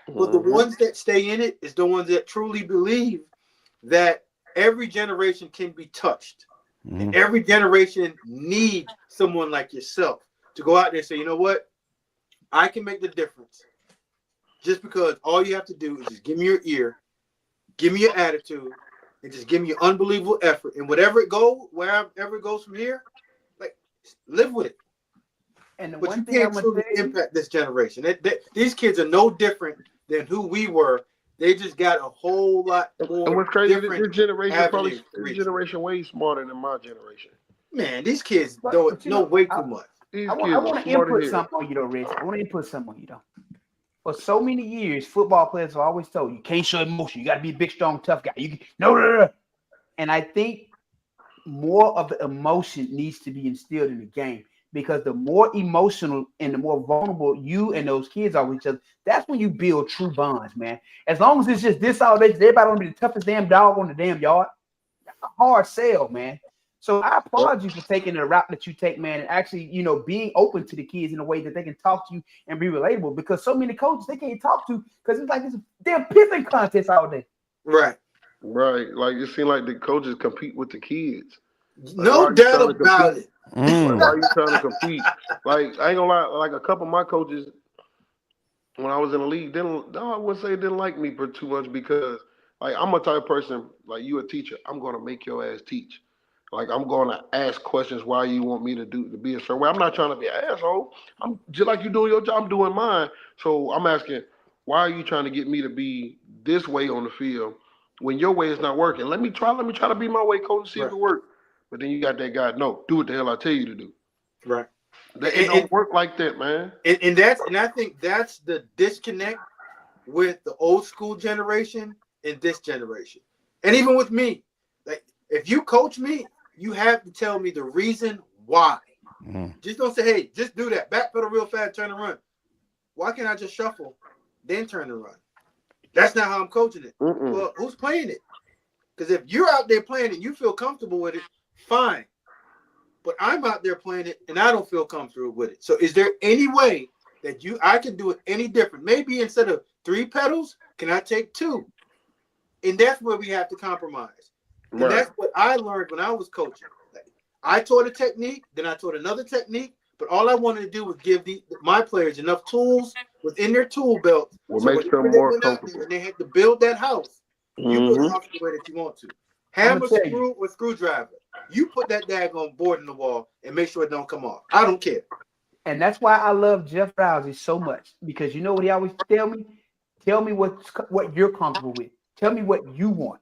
But the ones that stay in it is the ones that truly believe that every generation can be touched. And every generation needs someone like yourself to go out there and say, you know what? I can make the difference. Just because all you have to do is just give me your ear, give me your attitude, and just give me your unbelievable effort. And wherever it goes from here, like, live with it. And the but one you thing can't I'm gonna truly say, impact this generation. These kids are no different than who we were. They just got a whole lot more. And what's crazy, this generation way smarter than my generation. Man, these kids know way too much. I want to input something on you though, Rich. I want to input something on you though. For so many years, football players are always told you can't show emotion. You got to be a big, strong, tough guy. No. And I think more of the emotion needs to be instilled in the game because the more emotional and the more vulnerable you and those kids are with each other, that's when you build true bonds, man. As long as it's just this all day, everybody want to be the toughest damn dog on the damn yard. That's a hard sell, man. So I applaud you for taking the route that you take, man, and actually, being open to the kids in a way that they can talk to you and be relatable. Because so many coaches they can't talk to because it's like this damn pissing contest all day. Right. Like it seems like the coaches compete with the kids. No doubt about it. Why are you trying to compete? Like I ain't gonna lie, like a couple of my coaches when I was in the league I wouldn't say didn't like me for too much because like I'm a type of person like you a teacher. I'm gonna make your ass teach. Like I'm going to ask questions why you want me to be a certain way. I'm not trying to be an asshole. I'm just like you doing your job, I'm doing mine. So I'm asking, why are you trying to get me to be this way on the field when your way is not working? Let me try to be my way, coach, and see if it works. But then you got that guy, no, do what the hell I tell you to do. Right. It don't work like that, man. And I think that's the disconnect with the old school generation in this generation. And even with me, like if you coach me, you have to tell me the reason why. Just don't say, hey, just do that. Backpedal real fast, turn and run. Why can't I just shuffle, then turn and run? That's not how I'm coaching it. Well, who's playing it? Because if you're out there playing it and you feel comfortable with it, fine. But I'm out there playing it and I don't feel comfortable with it. So is there any way that I can do it any different? Maybe instead of 3 pedals, can I take 2? And that's where we have to compromise. And that's what I learned when I was coaching. I taught a technique, then I taught another technique, but all I wanted to do was give my players enough tools within their tool belt. So make them more comfortable. And they had to build that house. You build the house the way that you want to. Hammer, screw, or screwdriver. You put that daggone board in the wall and make sure it don't come off. I don't care. And that's why I love Jeff Rousey so much, because you know what he always tell me? Tell me what you're comfortable with. Tell me what you want.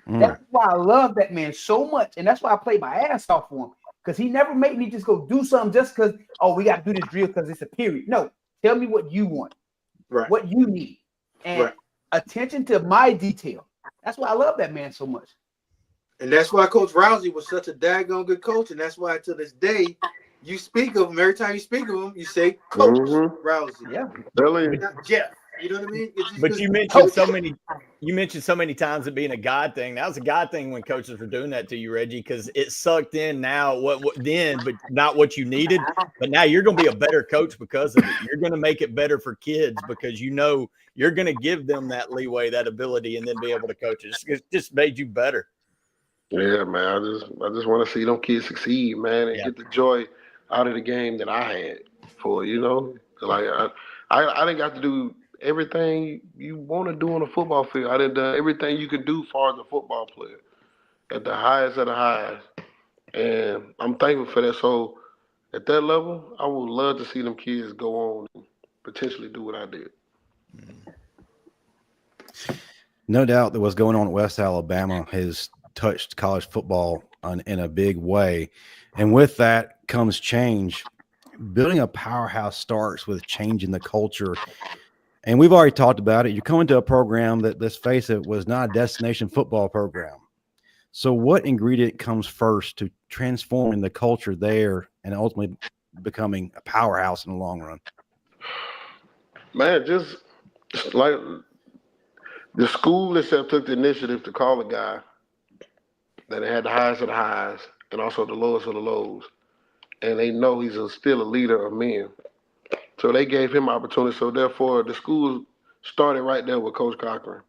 That's why I love that man so much. And that's why I play my ass off for him. Because he never made me just go do something just because, we got to do this drill because it's a period. No, tell me what you want, what you need, and attention to my detail. That's why I love that man so much. And that's why Coach Rousey was such a daggone good coach. And that's why to this day, you speak of him. Every time you speak of him, you say Coach Rousey. Yeah. Not Jeff. You know what I mean? But you mentioned so many times it being a God thing. That was a God thing when coaches were doing that to you, Reggie, because it sucked in now what then, but not what you needed. But now you're going to be a better coach because of it. You're going to make it better for kids because you know you're going to give them that leeway, that ability, and then be able to coach it. It just made you better. Yeah, man. I just want to see them kids succeed, man, and get the joy out of the game that I had for, like I didn't got to do everything you want to do on a football field. I done done everything you can do as far as a football player at the highest of the highest. And I'm thankful for that. So at that level, I would love to see them kids go on and potentially do what I did. No doubt that what's going on at West Alabama has touched college football in a big way. And with that comes change. Building a powerhouse starts with changing the culture. And we've already talked about it. You're coming to a program that, let's face it, was not a destination football program. So what ingredient comes first to transforming the culture there and ultimately becoming a powerhouse in the long run? Man, just like the school itself took the initiative to call a guy that had the highest of the highs and also the lowest of the lows. And they know he's still a leader of men. So they gave him opportunity. So therefore, the school started right there with Coach Cochran.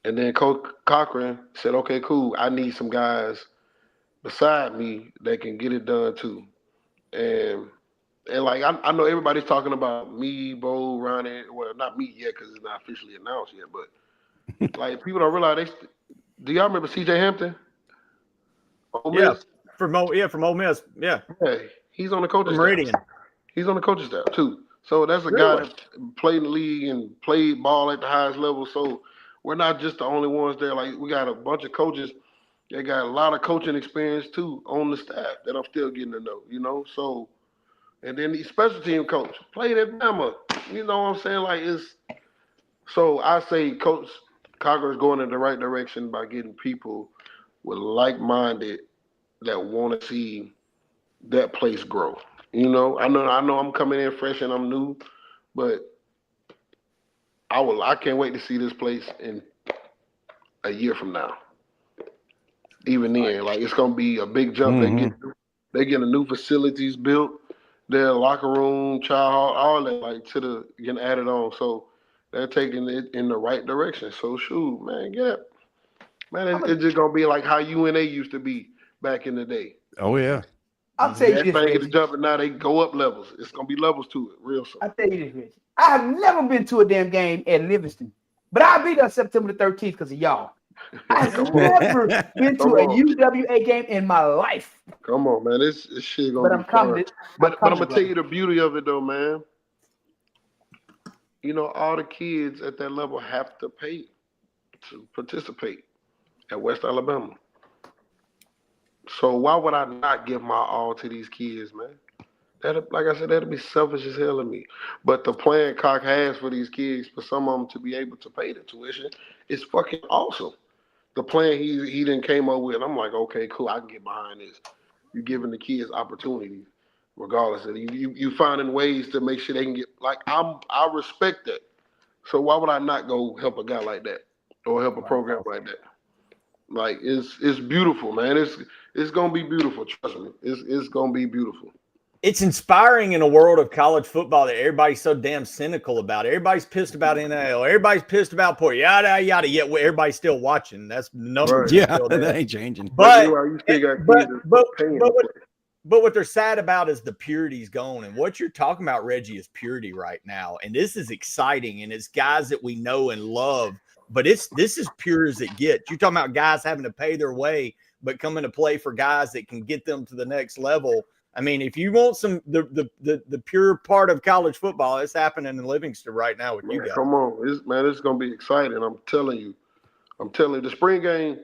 And then Coach Cochran said, okay, cool. I need some guys beside me that can get it done too. And like, I know everybody's talking about me, Bo, Ronnie. Well, not me yet because it's not officially announced yet. But like, people don't realize do y'all remember C.J. Hampton? Ole Miss? From Ole Miss. Yeah. Hey, he's on the coaching Meridian. staff. He's on the coaching staff too. So that's a guy that played in the league and played ball at the highest level. So we're not just the only ones there. Like, we got a bunch of coaches. They got a lot of coaching experience too on the staff that I'm still getting to know, So, and then the special team coach played at Bama. You know what I'm saying? Like, so I say Coach Cochran is going in the right direction by getting people with like-minded that want to see that place grow. I know I'm coming in fresh and I'm new, but I can't wait to see this place in a year from now. Even then, like, it's gonna be a big jump. They getting new facilities built, their locker room, child hall, all that, like, getting added on. So they're taking it in the right direction. So shoot, man, get up. Man, it's just gonna be like how UNA used to be back in the day. Oh yeah. I'll tell you this, Reggie. Reggie. Jumping now, they go up levels. It's gonna be levels to it, real soon. I'll tell you this, Reggie. I have never been to a damn game at Livingston, but I'll be there September the 13th because of y'all. I've never been to a UWA game in my life. Come on, man. This shit gonna be fun. But I'm gonna tell you the beauty of it though, man. All the kids at that level have to pay to participate at West Alabama. So why would I not give my all to these kids, man? like I said, that'd be selfish as hell of me. But the plan Cock has for these kids, for some of them to be able to pay the tuition, is fucking awesome. The plan he then came up with, I'm like, okay, cool, I can get behind this. You're giving the kids opportunities, regardless of you finding ways to make sure they can get. Like I respect that. So why would I not go help a guy like that or help a program like that? Like it's beautiful, man. It's gonna be beautiful. Trust me, it's gonna be beautiful. It's inspiring in a world of college football that everybody's so damn cynical about it. Everybody's pissed about NIL. Everybody's pissed about Porter. Yada yada. Yet everybody's still watching. That's the number. Right. Yeah, that ain't changing. But what they're sad about is the purity's gone. And what you're talking about, Reggie, is purity right now. And this is exciting. And it's guys that we know and love. But this is pure as it gets. You're talking about guys having to pay their way, but coming to play for guys that can get them to the next level. I mean, if you want the pure part of college football, it's happening in Livingston right now with you guys. Come on, it's gonna be exciting. I'm telling you, the spring game.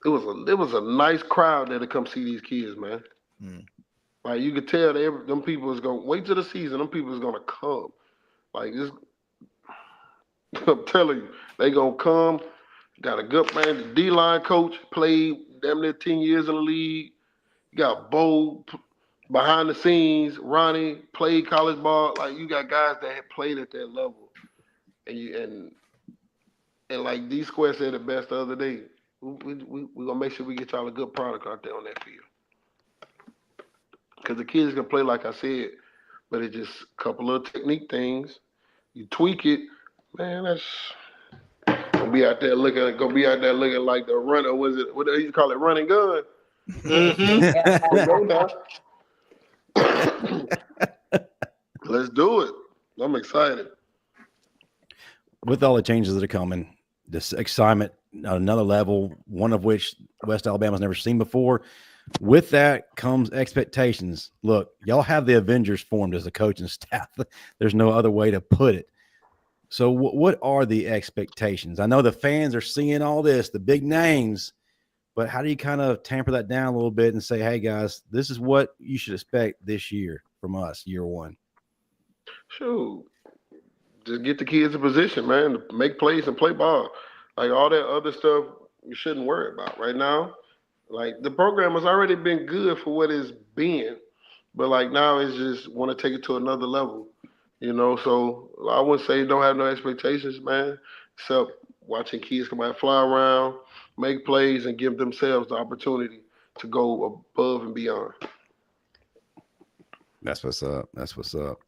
It was a nice crowd there to come see these kids, man. Like you could tell them people is gonna wait till the season. Them people is gonna come. Like this, I'm telling you, they gonna come. Got a good man. The D-line coach played damn near 10 years in the league. You got Bo behind the scenes. Ronnie played college ball. Like you got guys that have played at that level, and like D Square said it best the other day. We gonna make sure we get y'all a good product out there on that field. Because the kids can play like I said, but it's just a couple of technique things. You tweak it, man. That's gonna be out there looking like the runner. Was it what do you call it? Running gun. Let's do it. I'm excited. With all the changes that are coming, this excitement at another level, one of which West Alabama's never seen before. With that comes expectations. Look, y'all have the Avengers formed as a coaching staff. There's no other way to put it. So what are the expectations? I know the fans are seeing all this, the big names, but how do you kind of tamper that down a little bit and say, hey, guys, this is what you should expect this year from us, year one? Shoot. Just get the kids in position, man, to make plays and play ball. Like all that other stuff you shouldn't worry about right now. Like the program has already been good for what it's been, but like now it's just want to take it to another level, you know. So I wouldn't say don't have no expectations, man, except watching kids come out, fly around, make plays, and give themselves the opportunity to go above and beyond. That's what's up. That's what's up.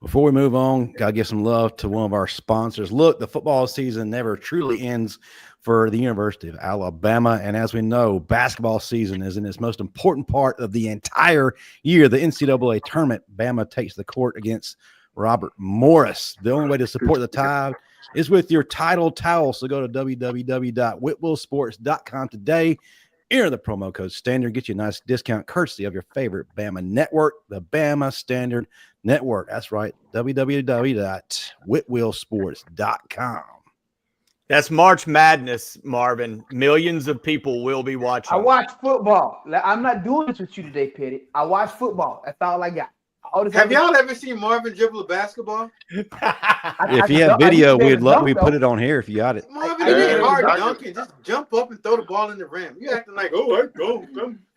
Before we move on, got to give some love to one of our sponsors. Look, the football season never truly ends for the University of Alabama. And as we know, basketball season is in its most important part of the entire year. The NCAA tournament, Bama takes the court against Robert Morris. The only way to support the Tide is with your Tidal towel. So go to www.whitwillsports.com today. Enter the promo code Standard. Get you a nice discount courtesy of your favorite Bama network, the Bama Standard Network. That's right, www.whitwillsports.com. That's March Madness, Marvin. Millions of people will be watching. I watch football. I'm not doing this with you today, Pettey. I watch football. That's all I got. Have y'all ever seen Marvin dribble a basketball? If you have video, we put it on here if you got it. Marvin, it ain't hard dunking. Just jump up and throw the ball in the rim. You acting like, I'm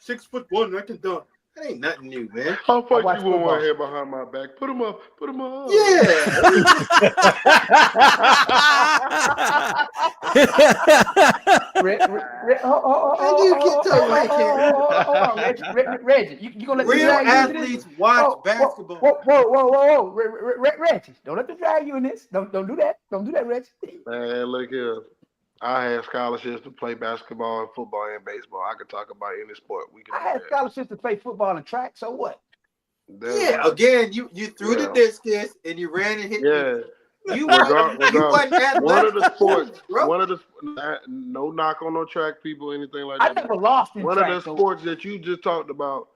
6'1", I can dunk. That ain't nothing new, man. How far you want my head behind my back? Put him up. Yeah. Reggie, you gonna let real athletes watch basketball. Whoa, Reggie, don't let them drag you in this. Don't do that. Don't do that, Reggie. Man, look here. I had scholarships to play basketball and football and baseball. I could talk about any sport. I had scholarships to play football and track. So what? Again, you threw the discus and you ran and hit. Yeah. You wasn't one of the sports. No knock on no track people, anything like that. I never lost in one track. Of the sports that you just talked about,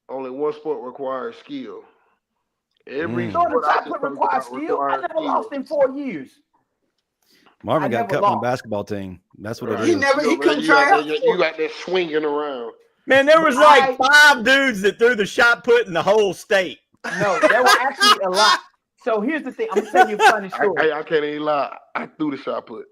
only one sport requires skill. Every sport requires skill. I never lost in 4 years. Marvin got cut from the basketball team. That's what it is. He couldn't try out. You got that swinging around. Man, there was like 5 dudes that threw the shot put in the whole state. No, there were actually a lot. So here's the thing. I'm gonna tell you a funny story. I can't even lie. I threw the shot put.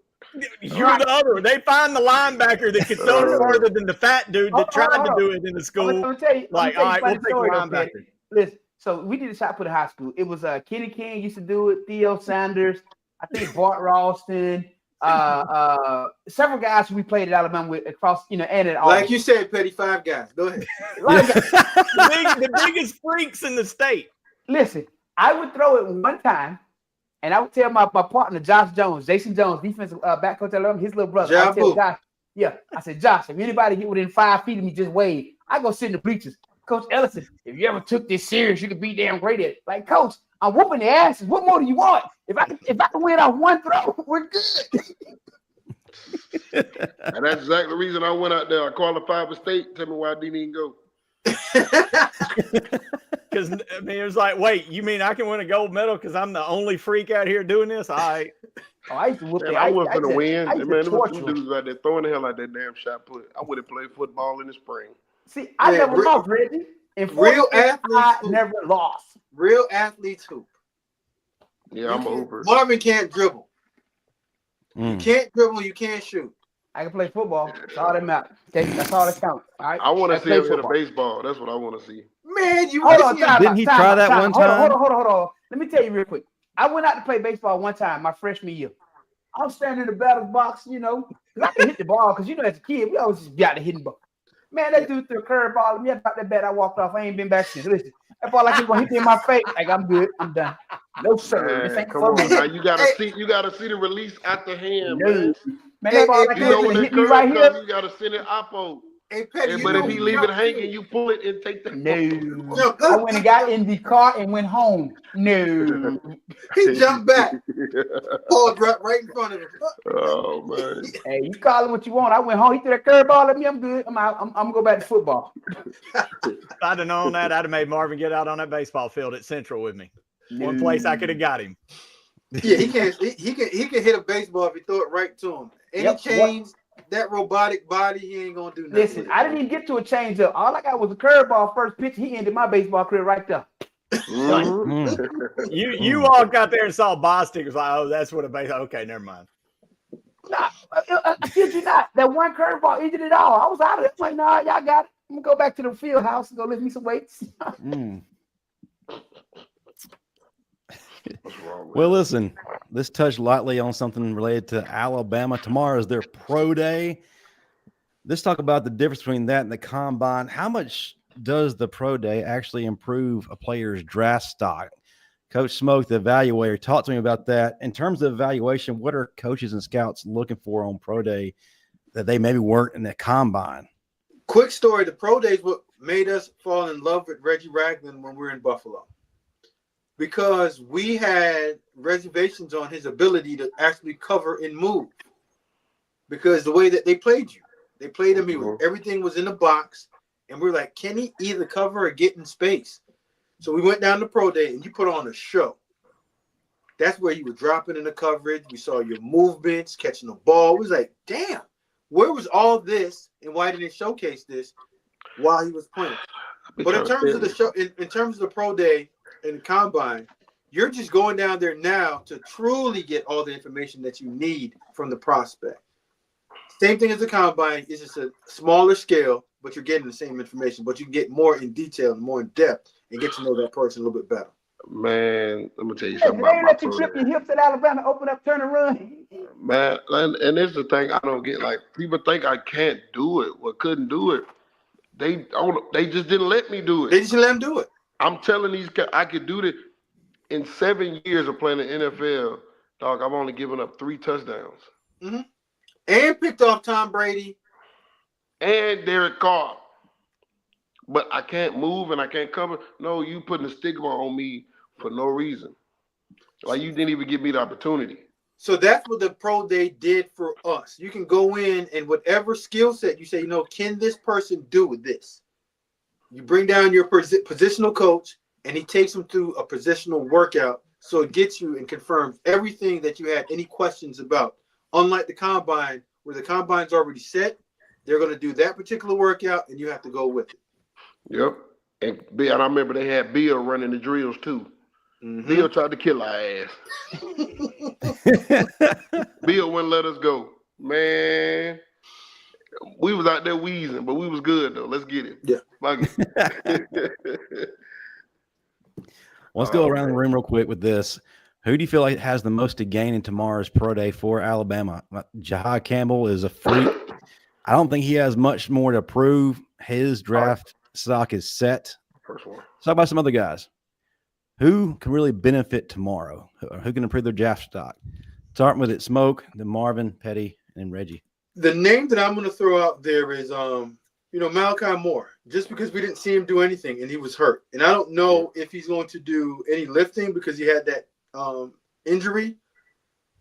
You're the other. They find the linebacker that could throw it farther than the fat dude that tried to do it in the school. I'm gonna tell you, all right, we'll take the linebacker. Listen, so we did a shot put in high school. It was Kenny King used to do it, Theo Sanders, I think Bart Ralston, several guys who we played at Alabama with across, and at all. Like you said, Pettey, 5 guys. Go ahead. The biggest freaks in the state. Listen, I would throw it one time, and I would tell my partner, Jason Jones, defensive back coach at Alabama, his little brother. I tell Josh, I said, Josh, if anybody get within 5 feet of me, just wave. I go sit in the bleachers. Coach Ellison, if you ever took this serious, you could be damn great at it. Like, Coach, I'm whooping their asses. What more do you want? If I can win off one throw, we're good. And that's exactly the reason I went out there. I qualified for state. Tell me why I didn't even go. Because it was like, wait, you mean I can win a gold medal because I'm the only freak out here doing this? All right. I used to whoop I wasn't going to win. Man, there was 2 dudes out there throwing the hell out that damn shot put. I would have played football in the spring. See, I never lost, Reggie. And real athletes never lost. Real athletes hoop. Yeah, I'm a hooper. Marvin can't dribble. You can't dribble. You can't shoot. I can play football. That's all that matters. That's all that counts. All right? I want to see him hit a baseball. That's what I want to see. Man, didn't he try that one time? Hold on. Let me tell you real quick. I went out to play baseball one time my freshman year. I was standing in the batter's box, because I could hit the ball because, as a kid, we always just be out there hitting ball. Man, that dude threw a curveball at me. I got that bat. I walked off. I ain't been back since. Listen, that ball like he's gonna hit me in my face. Like, I'm good. I'm done. No sir. This ain't come on, now. You gotta see the release at the hand, man. Man, that ball like hit me right here. You gotta send it oppo. Hey, Pettey, but if he leave it hanging, you pull it and take the. No. I went and got in the car and went home. No. He jumped back. Paul dropped right in front of him. Oh, man. Hey, you call him what you want. I went home. He threw that curveball at me. I'm good. I'm out. I'm going to go back to football. If I'd have known that, I'd have made Marvin get out on that baseball field at Central with me. One place I could have got him. Yeah, he can hit a baseball if you throw it right to him. Any change. That robotic body, he ain't gonna do nothing. Listen, I didn't even get to a change up. All I got was a curveball first pitch. He ended my baseball career right there. You walked out there and saw Bostic. Was like, oh, that's what a base. Okay, never mind. Nah, I kid you not. That one curveball ended it all. I was out of it. I'm like, nah, y'all got it. I'm gonna go back to the field house and go lift me some weights. Well, listen, let's touch lightly on something related to Alabama. Tomorrow is their pro day. Let's talk about the difference between that and the combine. How much does the pro day actually improve a player's draft stock? Coach Smoke, the evaluator, talk to me about that. In terms of evaluation, what are coaches and scouts looking for on pro day that they maybe weren't in the combine? Quick story. The pro day is what made us fall in love with Reggie Ragland when we were in Buffalo. Because we had reservations on his ability to actually cover and move. Because the way that they played him, everything was in the box. And we were like, can he either cover or get in space? So we went down to pro day and you put on a show. That's where you were dropping in the coverage. We saw your movements, catching the ball. It was like, damn, where was all this? And why didn't it showcase this while he was playing? But in terms of the show, in terms of the pro day, in the combine, you're just going down there now to truly get all the information that you need from the prospect. Same thing as the combine. It's just a smaller scale, but you're getting the same information, but you can get more in detail and more in depth and get to know that person a little bit better. Man, let me tell you something about my let you trip your hips at Alabama, open up, turn and run. Man, and this is the thing I don't get. Like, people think I can't do it or couldn't do it. They just didn't let me do it. They just let him do it. I'm telling these guys I could do this. In 7 years of playing the NFL, dog, I've only given up 3 touchdowns. Mm-hmm. And picked off Tom Brady. And Derek Carr. But I can't move and I can't cover. No, you putting a stigma on me for no reason. Like, you didn't even give me the opportunity. So that's what the pro day did for us. You can go in and whatever skill set you say, can this person do this? You bring down your positional coach, and he takes them through a positional workout, so it gets you and confirms everything that you had any questions about. Unlike the combine, where the combine's already set, They're going to do that particular workout, and you have to go with it. Yep. And I remember they had Bill running the drills too. Mm-hmm. Bill tried to kill our ass. Bill wouldn't let us go. Man, we was out there wheezing, but we was good though. Let's get it. Yeah. Fuck it. Let's go around the room real quick with this. Who do you feel like has the most to gain in tomorrow's pro day for Alabama? Jahai Campbell is a freak. I don't think he has much more to prove. His draft stock is set. First one. Let's talk about some other guys. Who can really benefit tomorrow? Who can improve their draft stock? Starting with it, Smoke, then Marvin, Pettey, and Reggie. The name that I'm going to throw out there is, Malachi Moore. Just because we didn't see him do anything and he was hurt, and I don't know if he's going to do any lifting because he had that injury.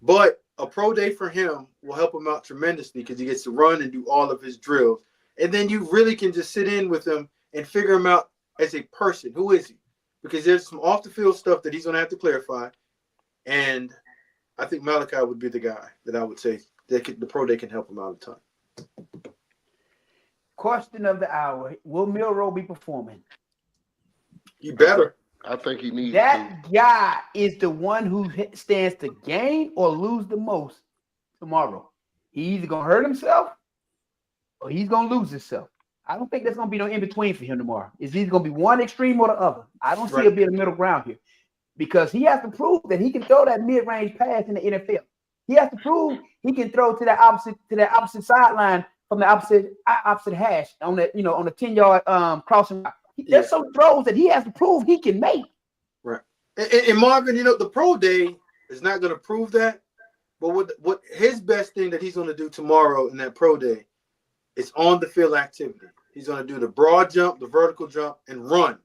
But a pro day for him will help him out tremendously because he gets to run and do all of his drills, and then you really can just sit in with him and figure him out as a person. Who is he? Because there's some off the field stuff that he's going to have to clarify. And I think Malachi would be the guy that I would say that the pro day can help him out a ton. Question of the hour. Will Milroe be performing? You better. I think he needs that guy is the one who stands to gain or lose the most tomorrow. He's either going to hurt himself or he's going to lose himself. I don't think there's going to be no in-between for him tomorrow. It's either going to be one extreme or the other. I don't see it being a middle ground here because he has to prove that he can throw that mid-range pass in the NFL. He has to prove he can throw to that opposite sideline from the opposite hash on that, on the 10-yard crossing route. There's some throws that he has to prove he can make. Right. And Marvin, the pro day is not going to prove that, but what his best thing that he's going to do tomorrow in that pro day is on the field activity. He's going to do the broad jump, the vertical jump, and run.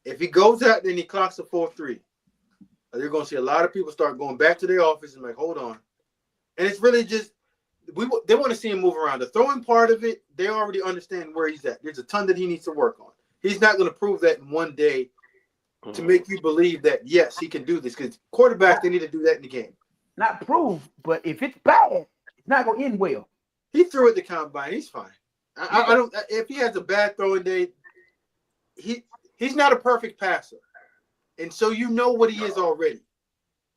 If he goes out there and he clocks a 4.3, you're going to see a lot of people start going back to their office and like, hold on. And it's really just they want to see him move around. The throwing part of it, they already understand where he's at. There's a ton that he needs to work on. He's not going to prove that in one day to make you believe that, yes, he can do this. Because quarterbacks, they need to do that in the game. Not prove, but if it's bad, it's not going to end well. He threw at the combine. He's fine. I don't. If he has a bad throwing day, he's not a perfect passer, and so you know what he is already.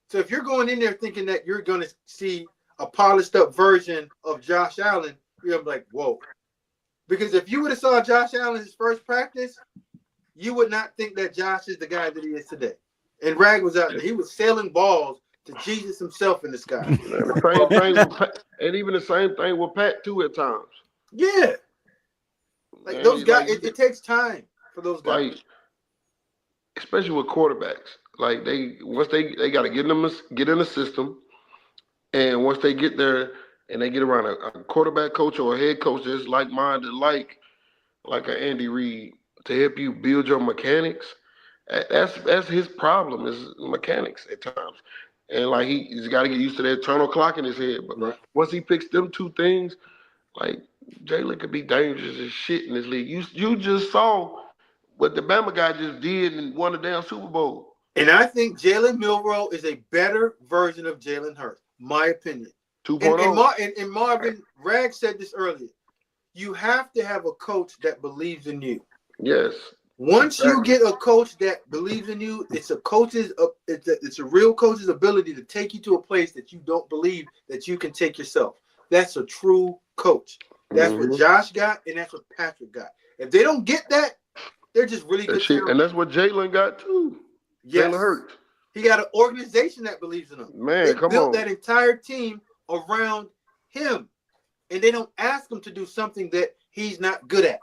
So if you're going in there thinking that you're going to see a polished up version of Josh Allen, you're like, whoa. Because if you would have saw Josh Allen his first practice, you would not think that Josh is the guy that he is today. And Rag was out there. He was sailing balls to Jesus himself in the sky. And even the same thing with Pat, too, at times. Yeah. Like those guys, it takes time for those guys. Like, especially with quarterbacks. Like, once they got to get in the system. And once they get there and they get around a quarterback coach or a head coach that's like-minded, like an Andy Reid, to help you build your mechanics, that's his problem, is mechanics at times. And like he's got to get used to that eternal clock in his head. But once he picks them two things, like Jalen could be dangerous as shit in this league. You just saw what the Bama guy just did and won the damn Super Bowl. And I think Jalen Milroe is a better version of Jalen Hurts, my opinion. 2.0. And Marvin, Rag said this earlier. You have to have a coach that believes in you. Yes. Once you get a coach that believes in you, it's a real coach's ability to take you to a place that you don't believe that you can take yourself. That's a true coach. That's what Josh got, and that's what Patrick got. If they don't get that, they're just really good. And that's what Jalen got too. Yes. Jalen Hurts. He got an organization that believes in him. Man, they come built on. That entire team around him, and they don't ask him to do something that he's not good at,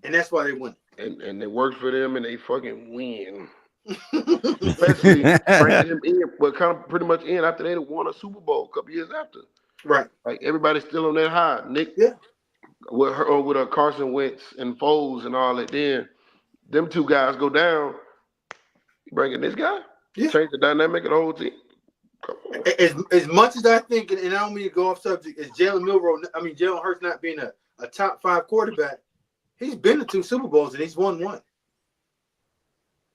and that's why they win. And it works for them, and they fucking win. Especially bringing him in, but kind of pretty much in after they won a Super Bowl a couple years after. Right. Like everybody's still on that high. Nick, with Carson Wentz and Foles and all that. Then them two guys go down. Bringing this guy, change the dynamic of the whole team. As much as I think, and I don't mean to go off subject, is Jalen Hurts not being a top 5 quarterback. He's been to 2 Super Bowls and he's won 1.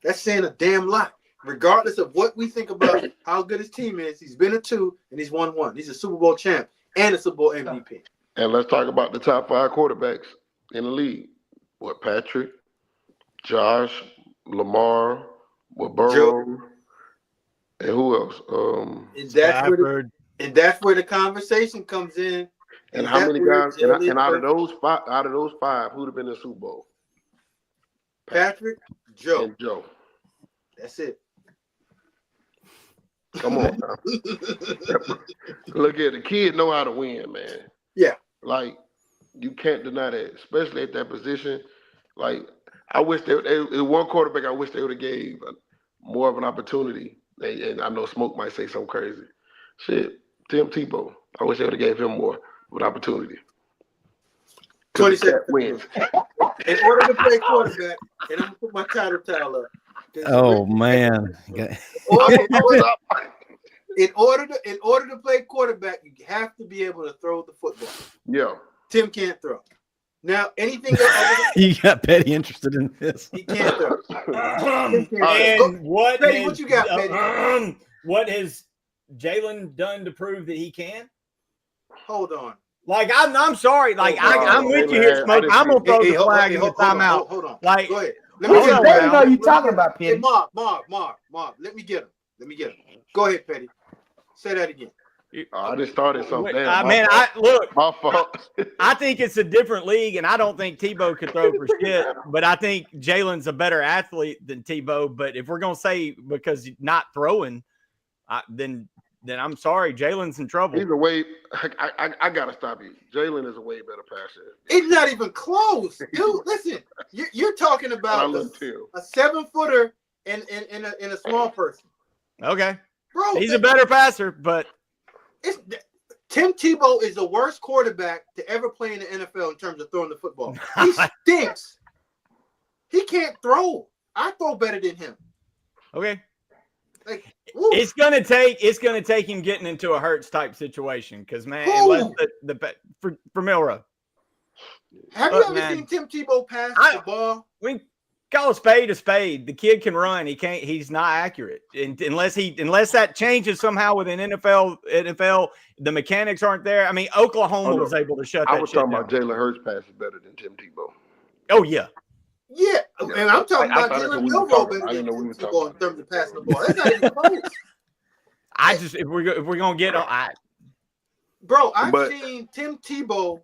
That's saying a damn lot. Regardless of what we think about how good his team is, he's been to 2 and he's won 1. He's a Super Bowl champ and a Super Bowl MVP. And let's talk about the top 5 quarterbacks in the league. What, Patrick, Josh, Lamar, Burrow, and who else? And that's where the conversation comes in. And how many guys? And out of those five, who'd have been in the Super Bowl? Patrick, Joe, and Joe. That's it. Come on, now. Look at the kid know how to win, man. Yeah. Like, you can't deny that, especially at that position. Like, I wish they one quarterback I wish they would have gave more of an opportunity. And I know Smoke might say something crazy. Shit, Tim Tebow. I wish they would have gave him more of an opportunity. 27 wins. In order to play quarterback, and I'm gonna put my title towel up. Oh man. In order to play quarterback, you have to be able to throw the football. Yeah. Tim can't throw. Now, anything else? You got Pettey interested in this. He can't throw. And what you got, Pettey? What has Jalen done to prove that he can? Hold on. Like, I'm sorry. Like, I'm with you here, Smoke. I'm gonna throw the flag in the timeout. Hold on. Like, go ahead. Let me know you talking about, Pettey. Hey, Mark. Let me get him. Go ahead, Pettey. Say that again. I just started something. My fault. I think it's a different league, and I don't think Tebow could throw for shit. But I think Jalen's a better athlete than Tebow. But if we're gonna say because he's not throwing, then I'm sorry, Jalen's in trouble. He's a way. I gotta stop you. Jalen is a way better passer. It's not even close, dude. Listen, you're talking about a 7-footer and a small person. Okay, bro, he's a better passer, but Tim Tebow is the worst quarterback to ever play in the NFL in terms of throwing the football. He stinks. He can't throw. I throw better than him. Okay. Like, it's gonna take him getting into a Hurts type situation because unless for Milrow. Have you ever seen Tim Tebow pass the ball? We call a spade a spade. The kid can run. He's not accurate unless that changes somehow with an NFL. The mechanics aren't there. I mean, Oklahoma was able to shut that shit down. I was talking about Jalen Hurts passes better than Tim Tebow. Oh yeah. Yeah, and I'm talking about Jalen Milrow better than Tim Tebow in terms of passing the ball. That's not even close. If we're gonna get on, I've seen Tim Tebow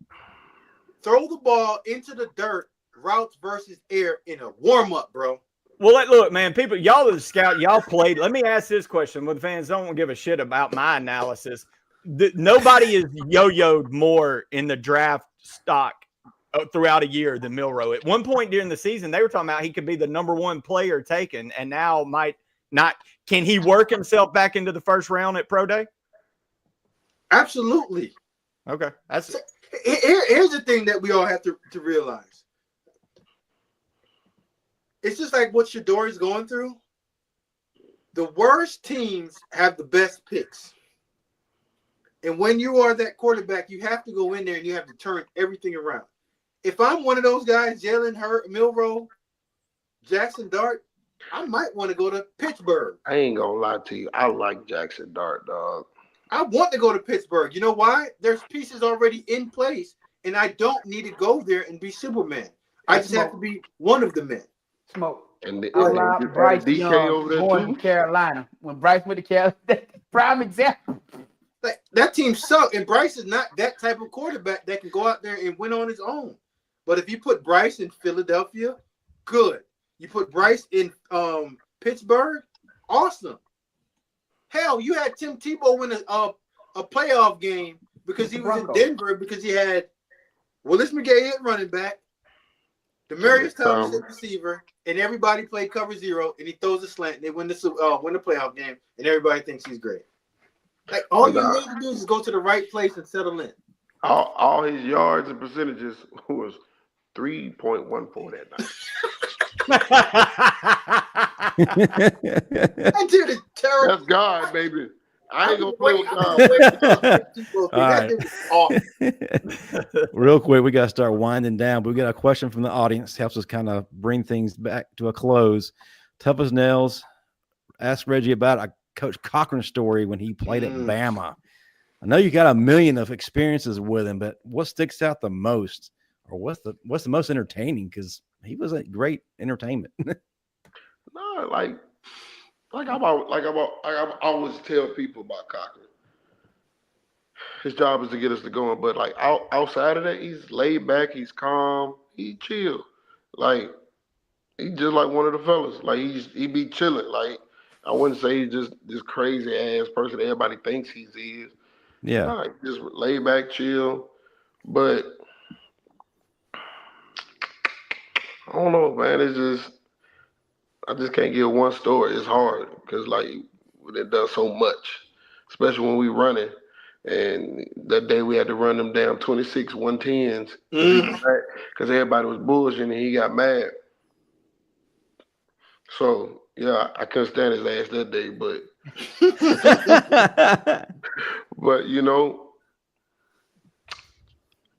throw the ball into the dirt, routes versus air in a warm up, bro. Well, look, man, people, y'all are the scout, y'all played. Let me ask this question: when the fans don't give a shit about my analysis, nobody is yo-yoed more in the draft stock throughout a year than Milrow. At one point during the season, they were talking about he could be the number 1 player taken, and now might not. Can he work himself back into the first round at Pro Day? Absolutely. Okay. Here's the thing that we all have to realize. It's just like what Shadori's going through. The worst teams have the best picks. And when you are that quarterback, you have to go in there and you have to turn everything around. If I'm one of those guys, Jalen Hurts, Milrow, Jackson Dart, I might want to go to Pittsburgh. I ain't gonna lie to you. I like Jackson Dart, dog. I want to go to Pittsburgh. You know why? There's pieces already in place, and I don't need to go there and be Superman. I just have to be one of the men. Smoke. And Bryce Young going to Carolina. When Bryce went to Carolina, prime example. Like, that team sucked, and Bryce is not that type of quarterback that can go out there and win on his own. But if you put Bryce in Philadelphia, good. You put Bryce in Pittsburgh, awesome. Hell, you had Tim Tebow win a playoff game because he was in Denver because he had Willis McGahee at running back, Demaryius Thomas at receiver, and everybody played cover 0, and he throws a slant, and they win the playoff game, and everybody thinks he's great. Like, all you need to do is go to the right place and settle in. All his yards and percentages was 3.14 that night. I did it terrible. That's God, baby. I ain't gonna play with God. Real quick, we got to start winding down. But we got a question from the audience. Helps us kind of bring things back to a close. Tough as nails. Ask Reggie about a Coach Cochran story when he played at Bama. I know you got a million of experiences with him, but what sticks out the most, or what's the most entertaining? Because he was a great entertainment. No, like I always tell people about Cochran. His job is to get us to going, but like outside of that, he's laid back, he's calm, he chill. Like he just like one of the fellas. Like he be chilling. Like I wouldn't say he's just this crazy ass person that everybody thinks he is. Yeah. No, just laid back, chill. But I don't know, man. I just can't give one story. It's hard because like it does so much, especially when we running. And that day we had to run them down 26 110s because everybody was bullshitting and he got mad. So yeah, I couldn't stand his ass that day, but you know,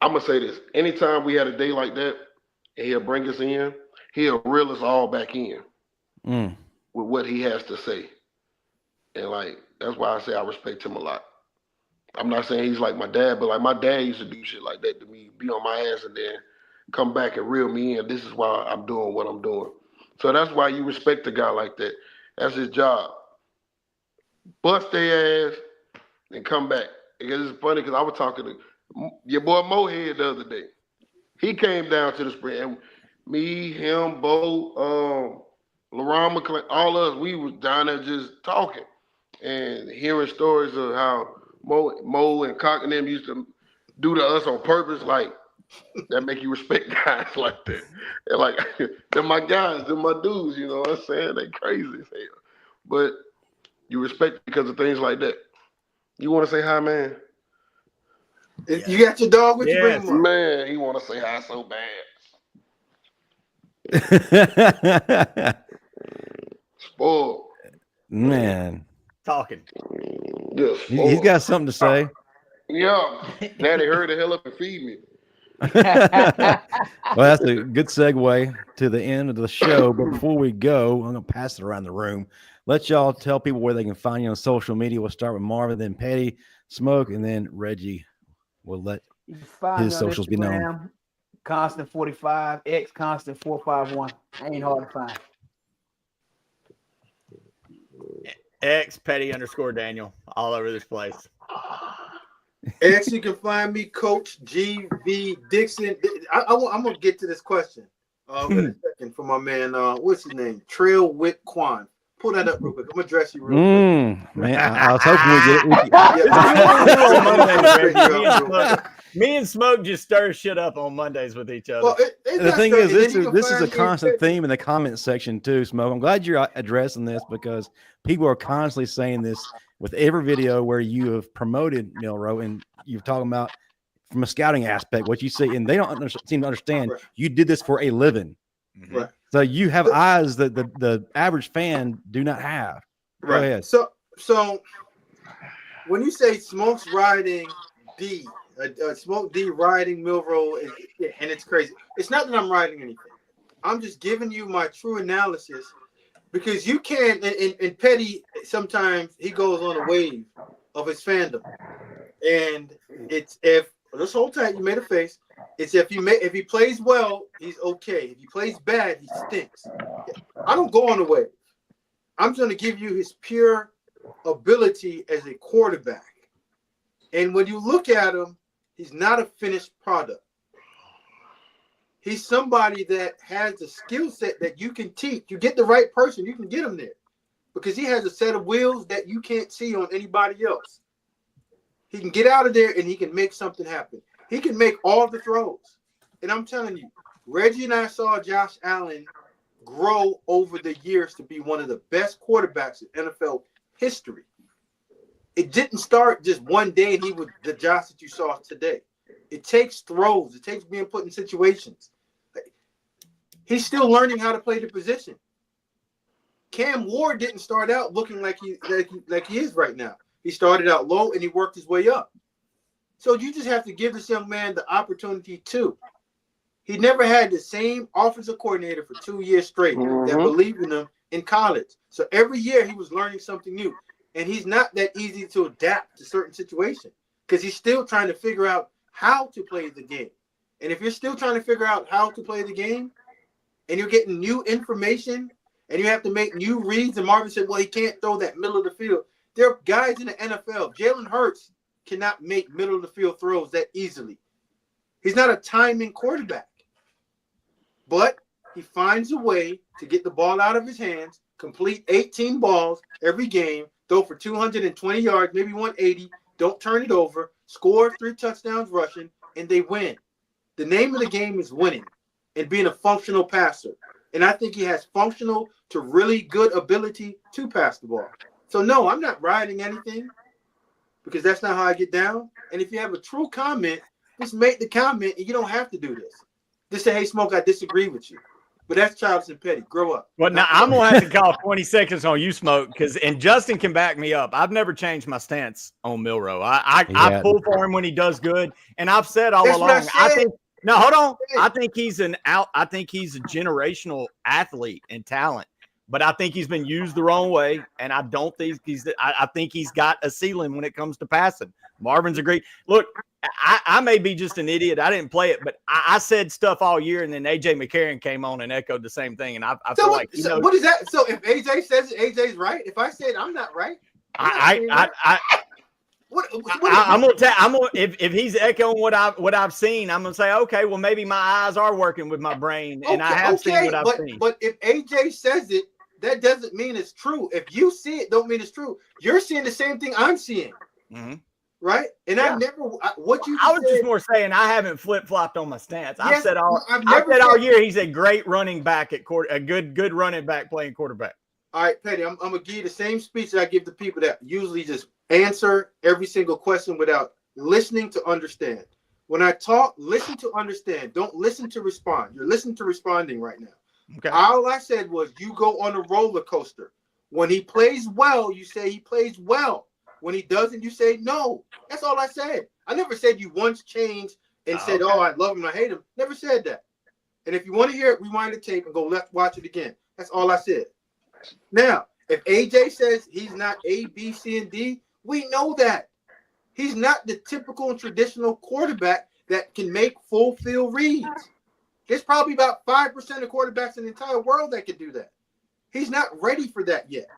I'm gonna say this: anytime we had a day like that, and he'll bring us in, he'll reel us all back in with what he has to say, and like that's why I say I respect him a lot. I'm not saying he's like my dad, but like my dad used to do shit like that to me, be on my ass and then come back and reel me in. This is why I'm doing what I'm doing. So that's why you respect a guy like that. That's his job. Bust their ass and come back. Because it's funny because I was talking to your boy Mohead the other day. He came down to the spring and me, him, Bo, LaRon McClain, all of us, we was down there just talking and hearing stories of how Mo and Cock and them used to do to us on purpose, like that make you respect guys like that. And like they're my guys, they're my dudes, you know what I'm saying? They crazy as hell. But you respect because of things like that. You want to say hi, man? You got your dog with you? Man, he want to say hi so bad. Spoiled. Man. Talking. Yes, he's got something to say. Yeah. Daddy, hurry the hell up and feed me. Well, that's a good segue to the end of the show. But before we go, I'm going to pass it around the room. Let y'all tell people where they can find you on social media. We'll start with Marvin, then Pettey, Smoke, and then Reggie. We'll let his socials be known. Constant45, X Constant451. Ain't hard to find. X Pettey_Daniel all over this place. X, you can find me, Coach GV Dixon. I'm gonna get to this question in a second for my man. What's his name? Trail Wick Quan. Pull that up real quick. I'm gonna address you real quick. Man, I was hoping we get it. Me and Smoke just stir shit up on Mondays with each other. Well, the thing is, this is a constant theme in the comment section too, Smoke. I'm glad you're addressing this because people are constantly saying this with every video where you have promoted Milroe and you're talking about from a scouting aspect what you see, and they don't seem to understand you did this for a living. Right. So you have eyes that the average fan do not have. Go ahead. So when you say Smoke's riding D, Smoke D riding Milroe, and it's crazy. It's not that I'm riding anything. I'm just giving you my true analysis because you can't. And Pettey sometimes he goes on a wave of his fandom, and it's if just hold tight. You made a face. It's if he plays well, he's okay. If he plays bad, he stinks. I don't go on the wave. I'm going to give you his pure ability as a quarterback. And when you look at him, he's not a finished product. He's somebody that has the skill set that you can teach. You get the right person, you can get him there. Because he has a set of wheels that you can't see on anybody else. He can get out of there and he can make something happen. He can make all the throws. And I'm telling you, Reggie and I saw Josh Allen grow over the years to be one of the best quarterbacks in NFL history. It didn't start just one day and he was the Josh that you saw today. It takes throws. It takes being put in situations. He's still learning how to play the position. Cam Ward didn't start out looking like he is right now. He started out low and he worked his way up. So you just have to give this young man the opportunity too. He never had the same offensive coordinator for 2 years straight that believed in him in college. So every year he was learning something new. And he's not that easy to adapt to certain situations. because he's still trying to figure out how to play the game. And if you're still trying to figure out how to play the game and you're getting new information and you have to make new reads, and Marvin said, well, he can't throw that middle of the field. There are guys in the NFL. Jalen Hurts cannot make middle of the field throws that easily. He's not a timing quarterback. But he finds a way to get the ball out of his hands, complete 18 balls every game, throw for 220 yards, maybe 180, don't turn it over, score 3 touchdowns rushing, and they win. The name of the game is winning and being a functional passer. And I think he has functional to really good ability to pass the ball. So, no, I'm not riding anything because that's not how I get down. And if you have a true comment, just make the comment, and you don't have to do this. Just say, hey, Smoke, I disagree with you. But that's childish and petty. Grow up. Well, now I'm going to have to call 20 seconds on you, Smoke, and Justin can back me up. I've never changed my stance on Milroe. I pull for him when he does good, and I've said all along. I think no, hold on. I think he's a generational athlete and talent, but I think he's been used the wrong way, and I don't think I think he's got a ceiling when it comes to passing. Marvin's a great look. I may be just an idiot. I didn't play it, but I said stuff all year, and then AJ McCarron came on and echoed the same thing. And I feel like he knows. What is that? So if AJ says it, AJ's right. If I said I'm not right, I'm gonna tell. If he's echoing what I've seen, I'm gonna say, okay, well maybe my eyes are working with my brain, and I have seen what I've seen. But if AJ says it, that doesn't mean it's true. If you see it, don't mean it's true. You're seeing the same thing I'm seeing. Mm-hmm. Right? And I was just more saying I haven't flip-flopped on my stance. I've said all year he's a great running back at a good running back playing quarterback. All right, Pettey, I'm gonna give you the same speech that I give to people that usually just answer every single question without listening to understand. When I talk, listen to understand. Don't listen to respond. You're listening to responding right now. Okay. All I said was you go on a roller coaster. When he plays well, you say he plays well. When he doesn't, you say no. That's all I said. I never said you once changed and said, oh, I love him, I hate him. Never said that. And if you want to hear it, rewind the tape and go watch it again. That's all I said. Now, if AJ says he's not A, B, C, and D, we know that. He's not the typical and traditional quarterback that can make full field reads. There's probably about 5% of quarterbacks in the entire world that can do that. He's not ready for that yet.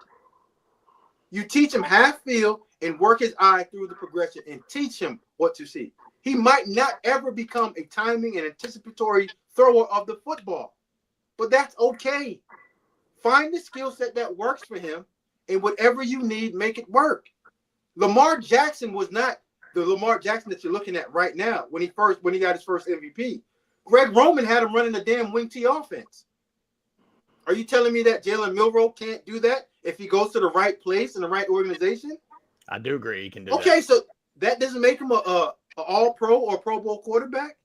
You teach him half field and work his eye through the progression and teach him what to see. He might not ever become a timing and anticipatory thrower of the football, but that's okay. Find the skill set that works for him, and whatever you need, make it work. Lamar Jackson was not the Lamar Jackson that you're looking at right now when he got his first MVP. Greg Roman had him running a damn wing T offense. Are you telling me that Jalen Milroe can't do that if he goes to the right place in the right organization? I do agree he can do that. Okay, so that doesn't make him a all-pro or Pro Bowl quarterback?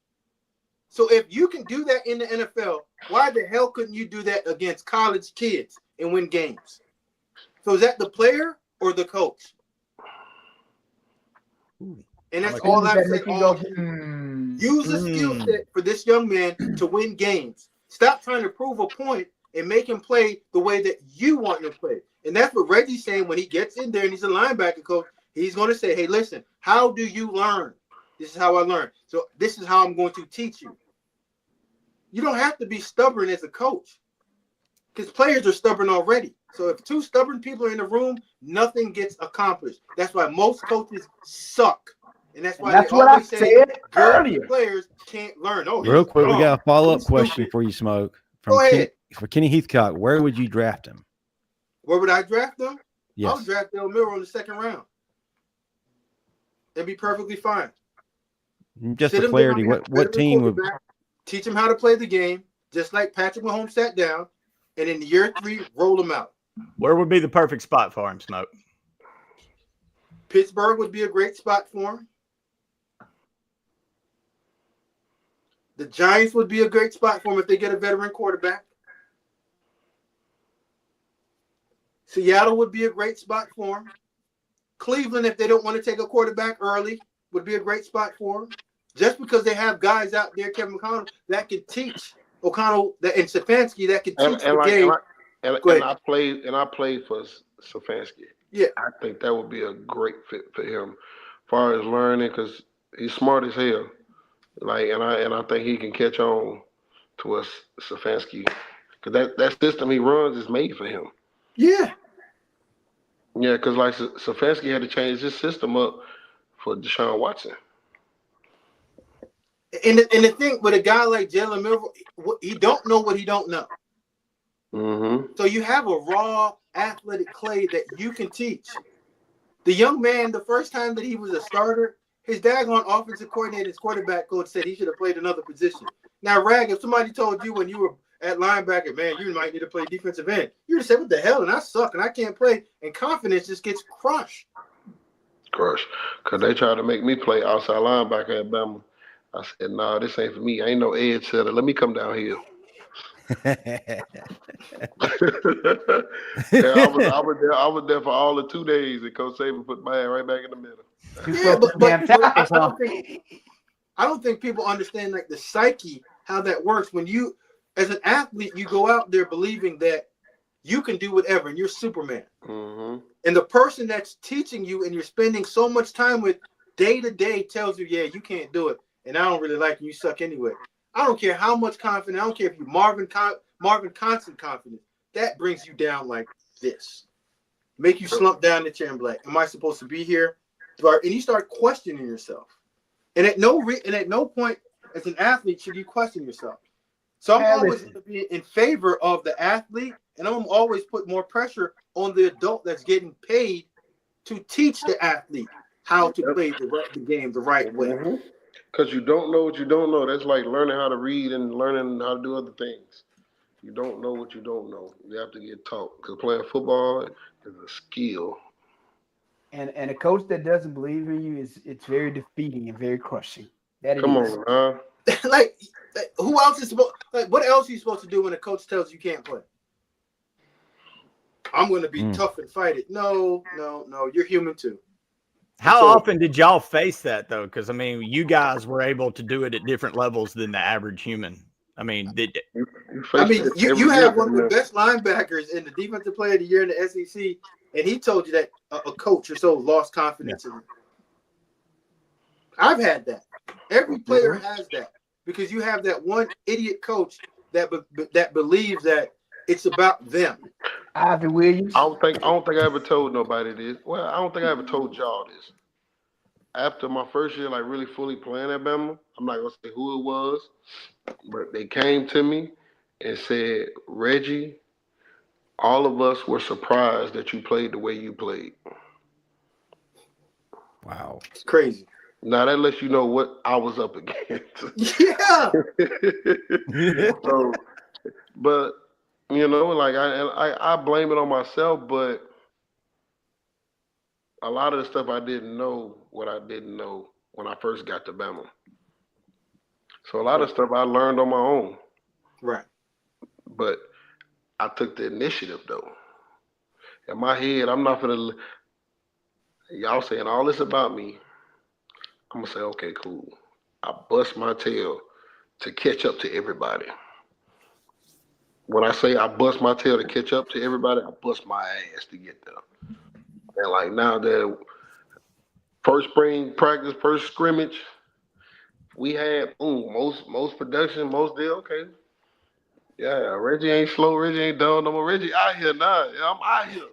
So if you can do that in the NFL, why the hell couldn't you do that against college kids and win games? So is that the player or the coach? And that's all I've said. Use the skill set for this young man to win games. Stop trying to prove a point and make him play the way that you want him to play. And that's what Reggie's saying when he gets in there and he's a linebacker coach. He's going to say, hey, listen, how do you learn? This is how I learn. So this is how I'm going to teach you. You don't have to be stubborn as a coach because players are stubborn already. So if 2 stubborn people are in the room, nothing gets accomplished. That's why most coaches suck. And that's why that's what I said earlier. Players can't learn. Oh, real quick, we got a follow-up question for you, Smoke. Go ahead. For Kenny Heathcock, where would you draft him? Where would I draft him? Yes. I would draft Del Milroe in the 2nd round. It'd be perfectly fine. Just for clarity, what team would teach him how to play the game, just like Patrick Mahomes sat down, and in year 3, roll him out. Where would be the perfect spot for him, Smoke? Pittsburgh would be a great spot for him. The Giants would be a great spot for him if they get a veteran quarterback. Seattle would be a great spot for him. Cleveland, if they don't want to take a quarterback early, would be a great spot for him. Just because they have guys out there, Kevin O'Connell, that can teach O'Connell and Stefanski that can teach the game. I played for Stefanski. Yeah, I think that would be a great fit for him far as learning, because he's smart as hell. Like, and I think he can catch on to us, Stefanski, because that system he runs is made for him. Yeah. Yeah, because like Stefanski had to change his system up for Deshaun Watson. And the thing with a guy like Jalen Milroe, he don't know what he don't know. Mm-hmm. So you have a raw athletic clay that you can teach. The young man, the first time that he was a starter, his daggone offensive coordinator, his quarterback coach said he should have played another position. Now, Rag, if somebody told you when you were at linebacker, man, you might need to play defensive end, you'd have said, what the hell? And I suck and I can't play. And confidence just gets crushed. Crushed. Because they tried to make me play outside linebacker at Bama. I said, nah, this ain't for me. I ain't no edge setter. Let me come down here. I was there for all the 2 days, and Coach Saban put my head right back in the middle. Yeah, I don't think people understand like the psyche, how that works. When you, as an athlete, you go out there believing that you can do whatever and you're Superman. Mm-hmm. And the person that's teaching you and you're spending so much time with day to day tells you, yeah, you can't do it. And I don't really like you. You suck anyway. I don't care how much confidence. I don't care if you're Marvin Constant confidence. That brings you down like this. Make you slump down the chair and be like, am I supposed to be here? And you start questioning yourself. And at no point as an athlete should you question yourself. So I'm always going to be in favor of the athlete, and I'm always put more pressure on the adult that's getting paid to teach the athlete how to play the game the right way. Mm-hmm. Because you don't know what you don't know. That's like learning how to read and learning how to do other things. You don't know what you don't know. You have to get taught. Because playing football is a skill. And a coach that doesn't believe in you it's very defeating and very crushing. Come on, huh? Like, who else is supposed? Like, what else are you supposed to do when a coach tells you can't play? I'm going to be tough and fight it. No, you're human too. How often did y'all face that though? Because I mean, you guys were able to do it at different levels than the average human. I mean, you have one of the best linebackers in the defensive player of the year in the SEC, and he told you that a coach or so lost confidence in him. I've had that. Every player has that because you have that one idiot coach that believes that it's about them. Ivan Williams. I don't think I ever told nobody this. Well, I don't think I ever told y'all this. After my first year, like really fully playing at Bama, I'm not gonna say who it was, but they came to me and said, Reggie, all of us were surprised that you played the way you played. Wow. It's crazy. Now that lets you know what I was up against. Yeah. So, but you know, like I blame it on myself, but a lot of the stuff I didn't know what I didn't know when I first got to Bama. So a lot of stuff I learned on my own. Right. But I took the initiative though. In my head, I'm not gonna y'all saying all this about me. I'm gonna say, okay, cool. I bust my tail to catch up to everybody. When I say I bust my tail to catch up to everybody, I bust my ass to get there. And like now that first spring practice, first scrimmage, we had most production, most deal. Okay, yeah, Reggie ain't slow, Reggie ain't dumb no more. Reggie out here now. I'm out here.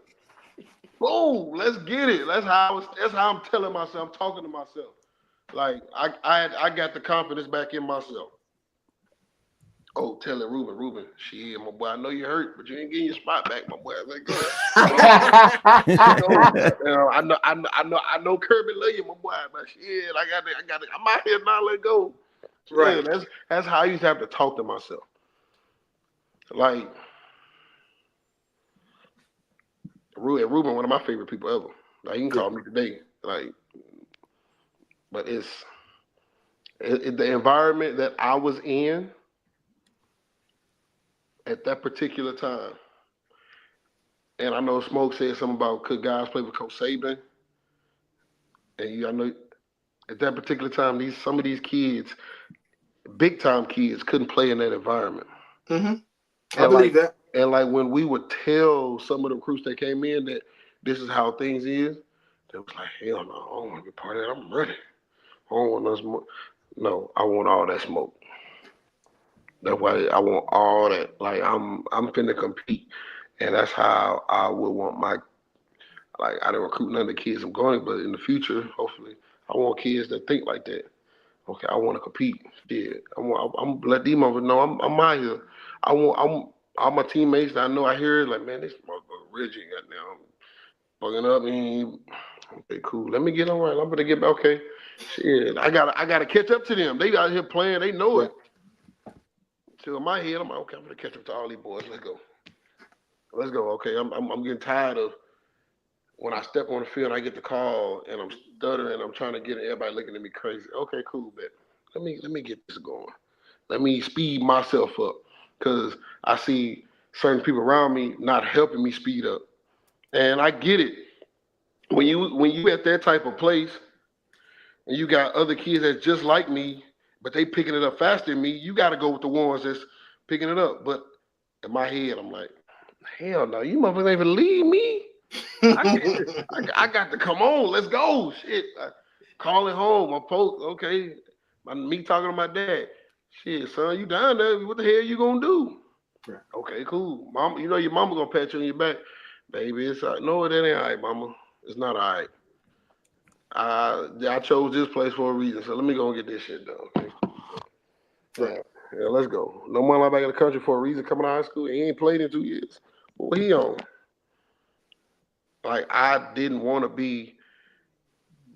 Boom, let's get it. That's how I'm telling myself. I'm talking to myself. Like I got the confidence back in myself. Oh, telling Ruben, shit, my boy, I know you hurt, but you ain't getting your spot back, my boy. Like, go I know Kirby love you, my boy, but shit, I got it. I'm out here now, let go. Right. Yeah, that's how I used to have to talk to myself. Like Ruben, one of my favorite people ever. Like, you can call me today. Like, but it's the environment that I was in at that particular time. And I know Smoke said something about could guys play with Coach Saban. And I know at that particular time, some of these kids, big time kids, couldn't play in that environment. Mm-hmm. I believe that. And like when we would tell some of the recruits that came in that this is how things is, They was like, hell no, I don't want to be part of that. I'm ready. I don't want no smoke. No, I want all that smoke. That's why I want all that. Like I'm finna compete, and that's how I would want my. Like I didn't recruit none of the kids I'm going, but in the future, hopefully, I want kids that think like that. Okay, I want to compete. Yeah, I'm let these motherfuckers know I'm out here. I'm all my teammates that I know I hear like, man, this motherfucker Reggie got now fucking up. And okay, cool. Let me get on right. I'm gonna get back. Okay, shit. I gotta catch up to them. They out here playing. They know it. So in my head, I'm like, okay, I'm gonna catch up to all these boys. Let's go. Let's go. Okay, I'm getting tired of when I step on the field, I get the call and I'm stuttering. I'm trying to get everybody looking at me crazy. Okay, cool, bet. Let me get this going. Let me speed myself up because I see certain people around me not helping me speed up, and I get it. When you at that type of place and you got other kids that's just like me, but they picking it up faster than me, you got to go with the ones that's picking it up. But in my head, I'm like, hell no, you motherfuckers ain't gonna leave me. I got to come on. Let's go. Shit. Calling home. My post. Okay. Me talking to my dad. Shit, son, you down there. What the hell you gonna do? Right. Okay, cool. Mom, you know your mama gonna pat you on your back. Baby, it's all right. No, that ain't all right, mama. It's not all right. I chose this place for a reason, so let me go and get this shit done. Okay. Right. Yeah, let's go. No man like back in the country for a reason coming out of high school. He ain't played in 2 years. What he on? Like, I didn't want to be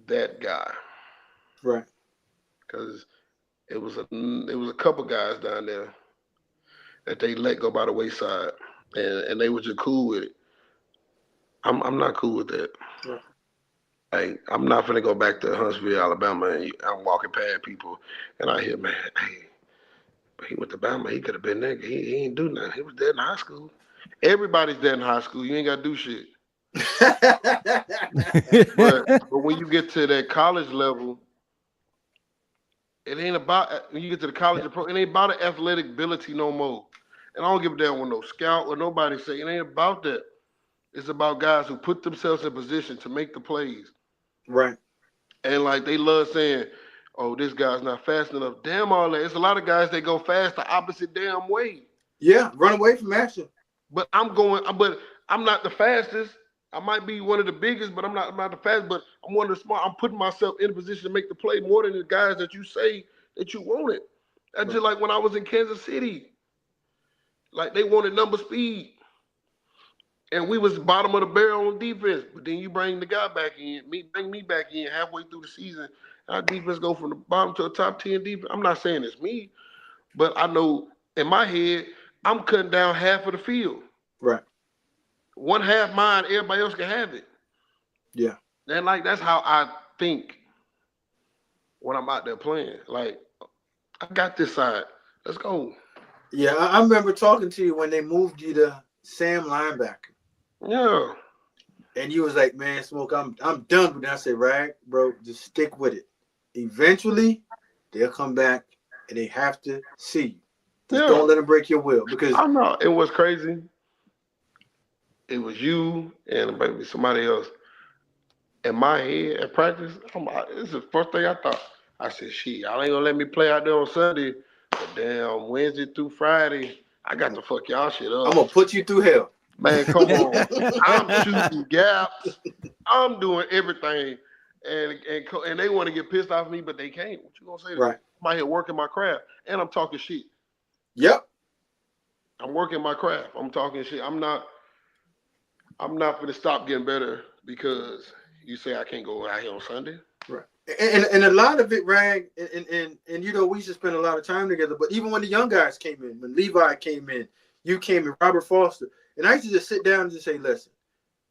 that guy. Right. Because it was a couple guys down there that they let go by the wayside, and they were just cool with it. I'm not cool with that. Right. Like, I'm not gonna go back to Huntsville, Alabama, and I'm walking past people, and I hear, man, hey, but he went to Bama. He could have been there. He ain't do nothing. He was there in high school. Everybody's there in high school. You ain't got to do shit. but when you get to that college level, it ain't about, when you get to the college, it ain't about an athletic ability no more. And I don't give a damn what no scout or nobody say. It ain't about that. It's about guys who put themselves in position to make the plays. Right. And like they love saying, oh, this guy's not fast enough. Damn all that. It's a lot of guys that go fast the opposite damn way. Yeah, run away from action. But I'm not the fastest. I might be one of the biggest, but I'm not the fastest. But I'm one of the smart. I'm putting myself in a position to make the play more than the guys that you say that you wanted. That's right. Just like when I was in Kansas City. Like they wanted number speed. And we was bottom of the barrel on defense. But then you bring the guy back in, bring me back in halfway through the season. Our defense go from the bottom to a top 10 defense. I'm not saying it's me, but I know in my head, I'm cutting down half of the field. Right. One half mine, everybody else can have it. Yeah. And like that's how I think when I'm out there playing. Like, I got this side. Let's go. Yeah, I remember talking to you when they moved you to Sam linebacker. Yeah. And you was like, man, Smoke, I'm done with that. I said, Rag, bro, just stick with it. Eventually, they'll come back and they have to see you. Just don't let them break your will. Because I know it was crazy. It was you and maybe somebody else. In my head at practice, this is the first thing I thought. I said, shit, y'all ain't gonna let me play out there on Sunday, but damn, Wednesday through Friday, I got to fuck y'all shit up. I'm gonna put you through hell. Man, come on. I'm shooting gaps. I'm doing everything. And they want to get pissed off at me, but they can't. What you gonna say to me? I'm out here working my craft, and I'm talking shit. Yep. I'm working my craft. I'm talking shit. I'm not gonna stop getting better because you say I can't go out here on Sunday. Right. And a lot of it, Rag, and you know, we used to spend a lot of time together, but even when the young guys came in, when Levi came in, you came in, Robert Foster, and I used to just sit down and just say, listen,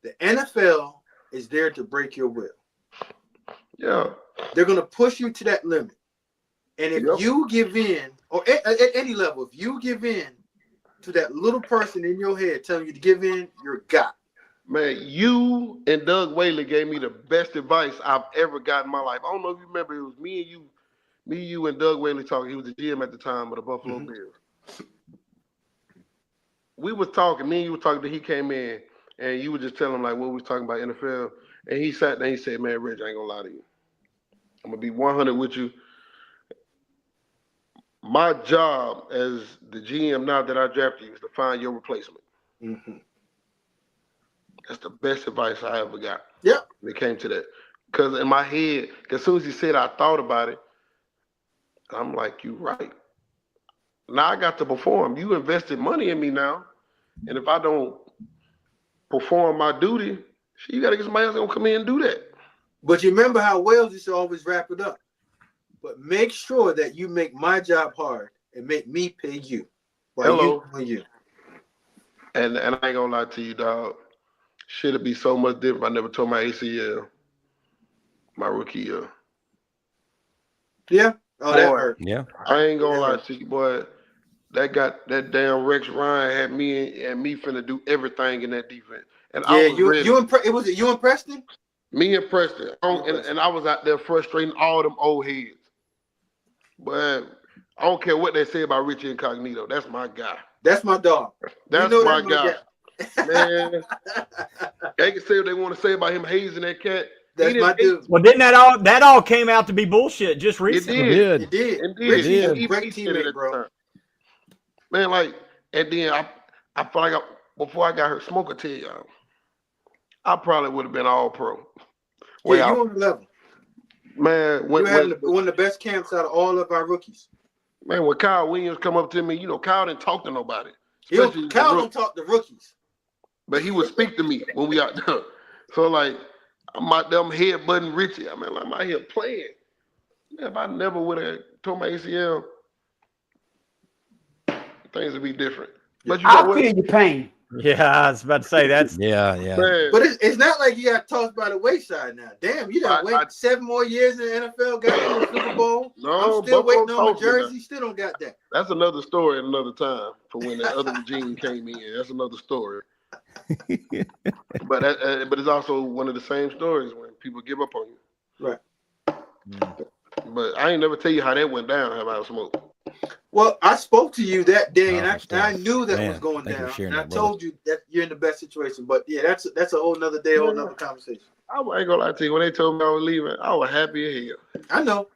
the NFL is there to break your will. Yeah. They're going to push you to that limit. And if you give in, or at any level, if you give in to that little person in your head telling you to give in, you're got. Man, you and Doug Whaley gave me the best advice I've ever got in my life. I don't know if you remember, it was me, you, and Doug Whaley talking. He was the GM at the time of the Buffalo Bills. We was talking, me and you were talking till he came in, and you were just telling him like what we was talking about NFL. And he sat there and he said, man, Rich, I ain't gonna lie to you. I'm gonna be 100 with you. My job as the GM now that I drafted you is to find your replacement. Mm-hmm. That's the best advice I ever got. Yep. When it came to that. Because in my head, as soon as he said I thought about it, I'm like, you right. Now I got to perform. You invested money in me now. And if I don't perform my duty, you got to get somebody else gonna come in and do that. But you remember how Wells used to always wrap it up. But make sure that you make my job hard and make me pay you. Hello. You. And I ain't gonna lie to you, dog. Should it be so much different? I never tore my ACL my rookie year. Yeah. Oh, that hurt. Yeah. I ain't gonna lie to you, boy. That damn Rex Ryan had me finna do everything in that defense. And yeah, I was ready. Was it you and Preston? Me and Preston. And I was out there frustrating all them old heads. But I don't care what they say about Richie Incognito. That's my guy. That's my dog. That's my guy. Man, they can say what they want to say about him hazing that cat. That's my dude. Well, didn't that all came out to be bullshit just recently? It did. Richie's a great teammate, bro. Man, like, and then I feel like before I got hurt, Smoke will tell y'all, I probably would have been all pro. Yeah, you on the level. Man, you had one of the best camps out of all of our rookies. Man, when Kyle Williams come up to me, Kyle didn't talk to nobody. Kyle don't talk to rookies. But he would speak to me when we out there. So, like, I'm out there, I'm headbutting Richie. I mean, like, I'm out here playing. If I never would have tore my ACL, things would be different. But I feel your pain. Yeah, I was about to say that's yeah. Man. But it's not like you got tossed by the wayside now. Damn, you done wait 7 more years in the NFL, got in the Super Bowl. No, I'm still waiting on my jersey. Still don't got that. That's another story at another time for when the other regime came in. That's another story. But it's also one of the same stories when people give up on you. Right. But I ain't never tell you how that went down. How about Smoke? Well, I spoke to you that day, and I knew that was going down. And I told you that you're in the best situation. But yeah, that's a whole nother day, whole nother conversation. I ain't gonna lie to you. When they told me I was leaving, I was happy as hell. I know.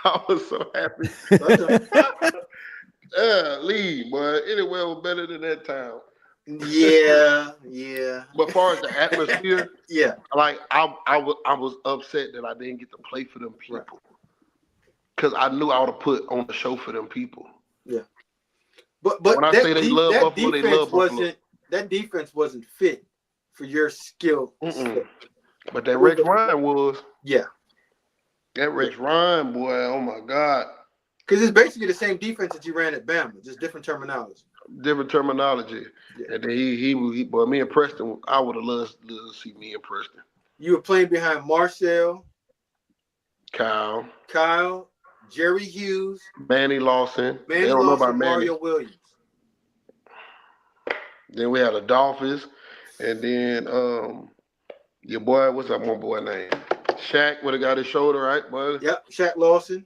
I was so happy. Leave, boy. Anywhere was better than that town. Yeah. But as far as the atmosphere, yeah. Like I was upset that I didn't get to play for them people. Right. Because I knew I would have put on the show for them people. Yeah. But when I say they love Buffalo, they love Buffalo. That defense wasn't fit for your skill. But that Rex Ryan was. Yeah. That Rex Ryan, boy, oh my God. Because it's basically the same defense that you ran at Bama, just different terminology. Different terminology. Yeah. And then he boy, me and Preston, I would have loved to see me and Preston. You were playing behind Marcel, Kyle, Jerry Hughes, Manny Lawson. They don't know about Manny. Mario Williams. Then we had the Dolphins, and then your boy, what's that one boy name? Shaq would have got his shoulder, right, boy? Yep, Shaq Lawson.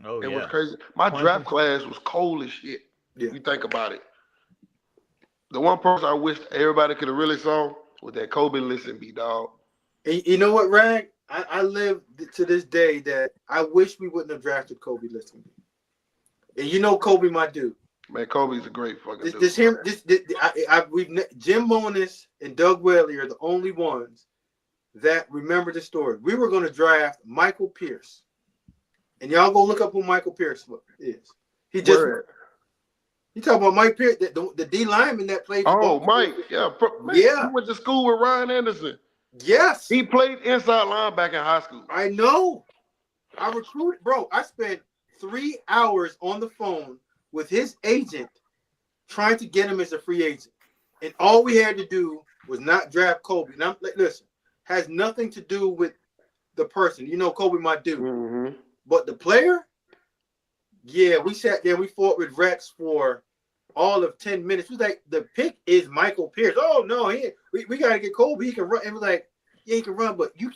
Oh, it was crazy. My draft class was cold as shit. Yeah. You think about it. The one person I wish everybody could have really saw was that Kobe Listenby, dog. And you know what, Rag? I live to this day that I wish we wouldn't have drafted Kobe Listenby. And you know Kobe, my dude. Man, Kobe's a great fucking dude. Jim Monis and Doug Whaley are the only ones that remember the story. We were going to draft Michael Pierce. And y'all go look up who Michael Pierce is. He just you talking about Mike Pierce, the D lineman that played for Baltimore. Mike, yeah. Man, yeah. He went to school with Ryan Anderson. Yes. He played inside linebacker in high school. I know. I recruited, bro. I spent 3 hours on the phone with his agent trying to get him as a free agent. And all we had to do was not draft Kobe. Now, listen, has nothing to do with the person. You know, Kobe, my dude. Mm-hmm. But the player, yeah, we sat there. We fought with Rex for all of 10 minutes. We was like, the pick is Michael Pierce. Oh, no, we got to get Kobe. He can run. And we're like, yeah, he can run, but you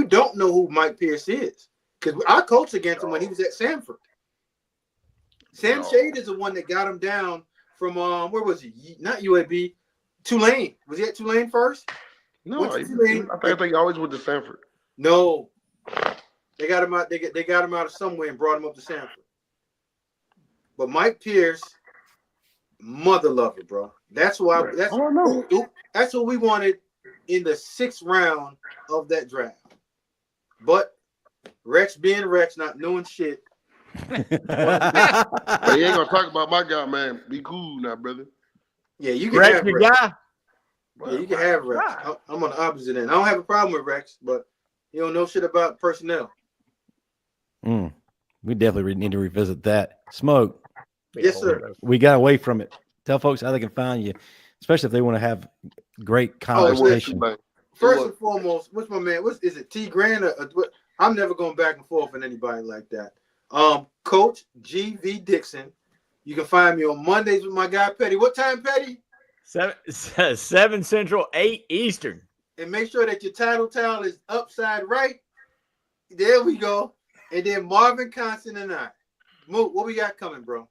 don't know who Mike Pierce is. Because I coached against him when he was at Samford. Sam Shade is the one that got him down from, where was he? Not UAB, Tulane. Was he at Tulane first? No, I think he always went to Sanford. No, they got him out. They got him out of somewhere and brought him up to Sanford. But Mike Pierce, mother lover, bro. That's why. That's what we wanted in the 6th round of that draft. But Rex being Rex, not knowing shit. But he ain't gonna talk about my guy, man. Be cool now, brother. Yeah, you can Rex have your Rex. guy. Yeah, you can have Rex. I'm on the opposite end. I don't have a problem with Rex, but he don't know shit about personnel. We definitely need to revisit that. Smoke. Yes, sir. We got away from it. Tell folks how they can find you, especially if they want to have great conversation. First and foremost, what's my man? Is it T Grant or what? I'm never going back and forth with anybody like that. Coach G.V. Dixon. You can find me on Mondays with my guy Pettey. What time, Pettey? 7 Central, 8 Eastern. And make sure that your title towel is upside right. There we go. And then Marvin Constant and I. Moot, what we got coming, bro?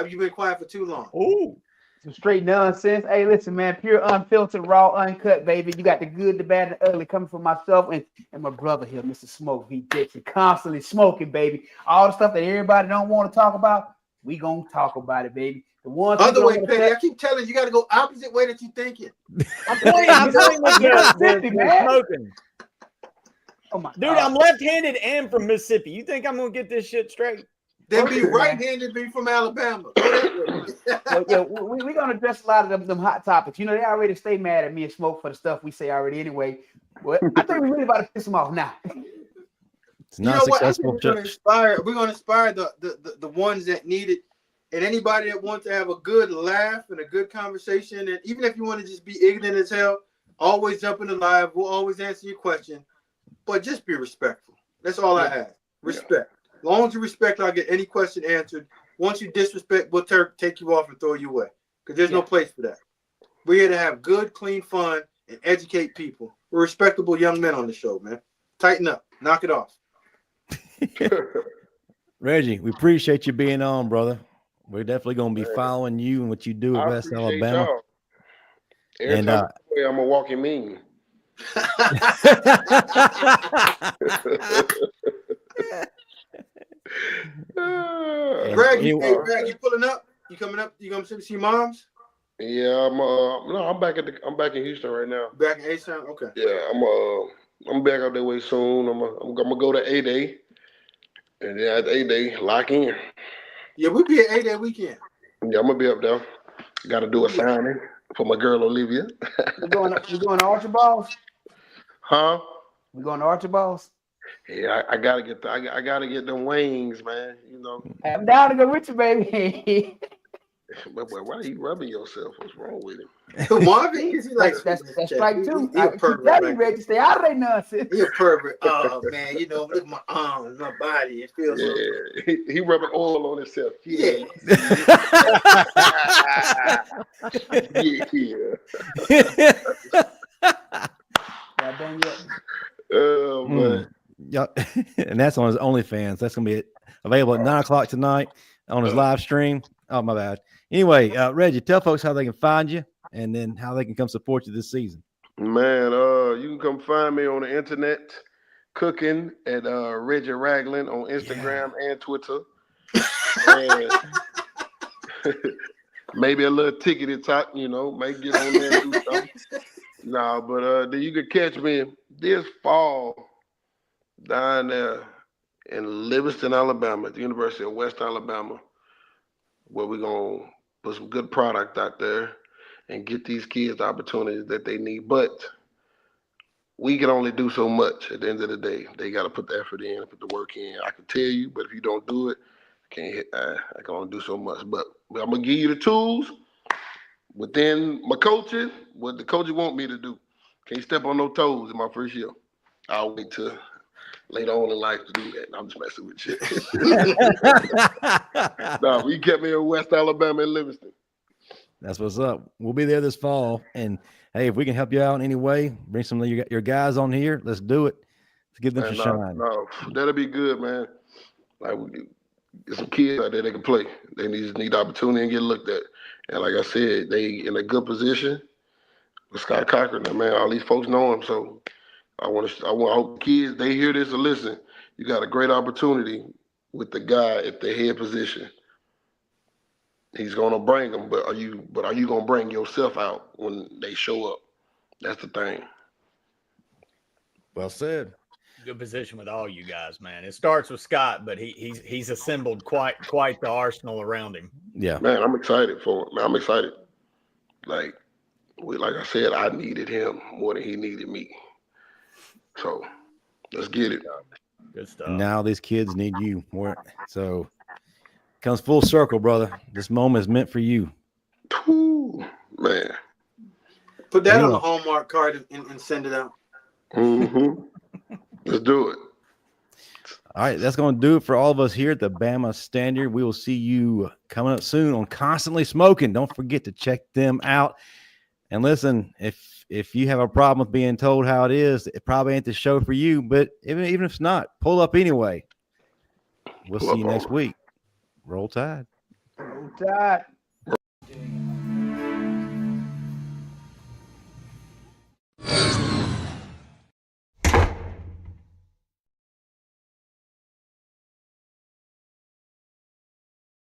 You've been quiet for too long. Ooh. Some straight nonsense. Hey, listen, man, pure, unfiltered, raw, uncut, baby. You got the good, the bad, and the ugly coming from myself and my brother here, Mr. Smoke V. Dixon, constantly smoking, baby. All the stuff that everybody don't want to talk about, we gonna talk about it, baby. The one other way, Pettey, I keep telling you, got to go opposite way that you thinking. I'm going with Mississippi, man. Smoking. Oh my dude, God. I'm left-handed and from Mississippi. You think I'm gonna get this shit straight? Then be right-handed, be from Alabama. We're going to address a lot of them hot topics. You know, they already stay mad at me and Smoke for the stuff we say already anyway. But I think we're really about to piss them off now. It's not successful. We're going to inspire the ones that need it. And anybody that wants to have a good laugh and a good conversation. And even if you want to just be ignorant as hell, always jump in the live. We'll always answer your question. But just be respectful. That's all I have. Respect. Yeah. As long as you respect, I'll get any question answered. Once you disrespect, we'll take you off and throw you away. Because there's no place for that. We're here to have good, clean fun and educate people. We're respectable young men on the show, man. Tighten up. Knock it off. Reggie, we appreciate you being on, brother. We're definitely going to be following you and what you do at West Alabama. Every time I play, I'm a walking meme. Greg, you pulling up? You coming up? You gonna see moms? Yeah, I'm back in Houston right now. Back in H-Town? Okay. Yeah, I'm back up that way soon. I'm gonna go to A-Day, and then at A-Day, lock in. Yeah, we'll be at A-Day weekend. Yeah, I'm gonna be up there. Got to do a signing for my girl Olivia. You going to Archibald's? Huh? We going to Archibald's? Yeah, I gotta get them wings, man. You know. I'm down to go with you, baby. But why are you rubbing yourself? What's wrong with him? Marvin, is he like that's right too. He a pervert. You ready to stay out of that nonsense. He a pervert. Oh man, look at my arms, my body. It feels so. He rubbing oil on himself. Yeah. Oh man. Yeah, and that's on his OnlyFans. That's gonna be available at 9:00 tonight on his live stream. Oh my bad. Anyway, Reggie, tell folks how they can find you and then how they can come support you this season. Man, you can come find me on the internet cooking at Reggie Ragland on Instagram and Twitter. And maybe a little tickety talk, maybe get on there and do something. Nah, but then you can catch me this fall down there in Livingston, Alabama, at the University of West Alabama, where we're going to put some good product out there and get these kids the opportunities that they need. But we can only do so much at the end of the day. They got to put the effort in, put the work in. I can tell you, but if you don't do it, I can only do so much. But I'm going to give you the tools within my coaching, what the coaches want me to do. Can't step on no toes in my first year. I'll wait till later on in life to do that. I'm just messing with you. No, you kept me in West Alabama and Livingston. That's what's up. We'll be there this fall. And, hey, if we can help you out in any way, bring some of your guys on here. Let's do it. Let's give them some shine. No, that'll be good, man. Like, there's some kids out there that can play. They just need the opportunity and get looked at. And like I said, they in a good position. Scott Cochran, man, all these folks know him. So I hope kids, they hear this and listen. You got a great opportunity with the guy at the head position. He's gonna bring them, but are you gonna bring yourself out when they show up? That's the thing. Well said. Good position with all you guys, man. It starts with Scott, but he's assembled quite the arsenal around him. Yeah, man, I'm excited for it. Man, I'm excited. Like I said, I needed him more than he needed me. So let's get it. Good stuff. Now these kids need you more. So comes full circle, brother. This moment is meant for you. Ooh, man. Put that on the Hallmark card and send it out. Mm-hmm. Let's do it. All right, that's going to do it for all of us here at the Bama Standard. We will see you coming up soon on Constantly Smoking. Don't forget to check them out. And listen, if you have a problem with being told how it is, it probably ain't the show for you. But even if it's not, pull up anyway. We'll see you next week. Roll Tide. Roll Tide.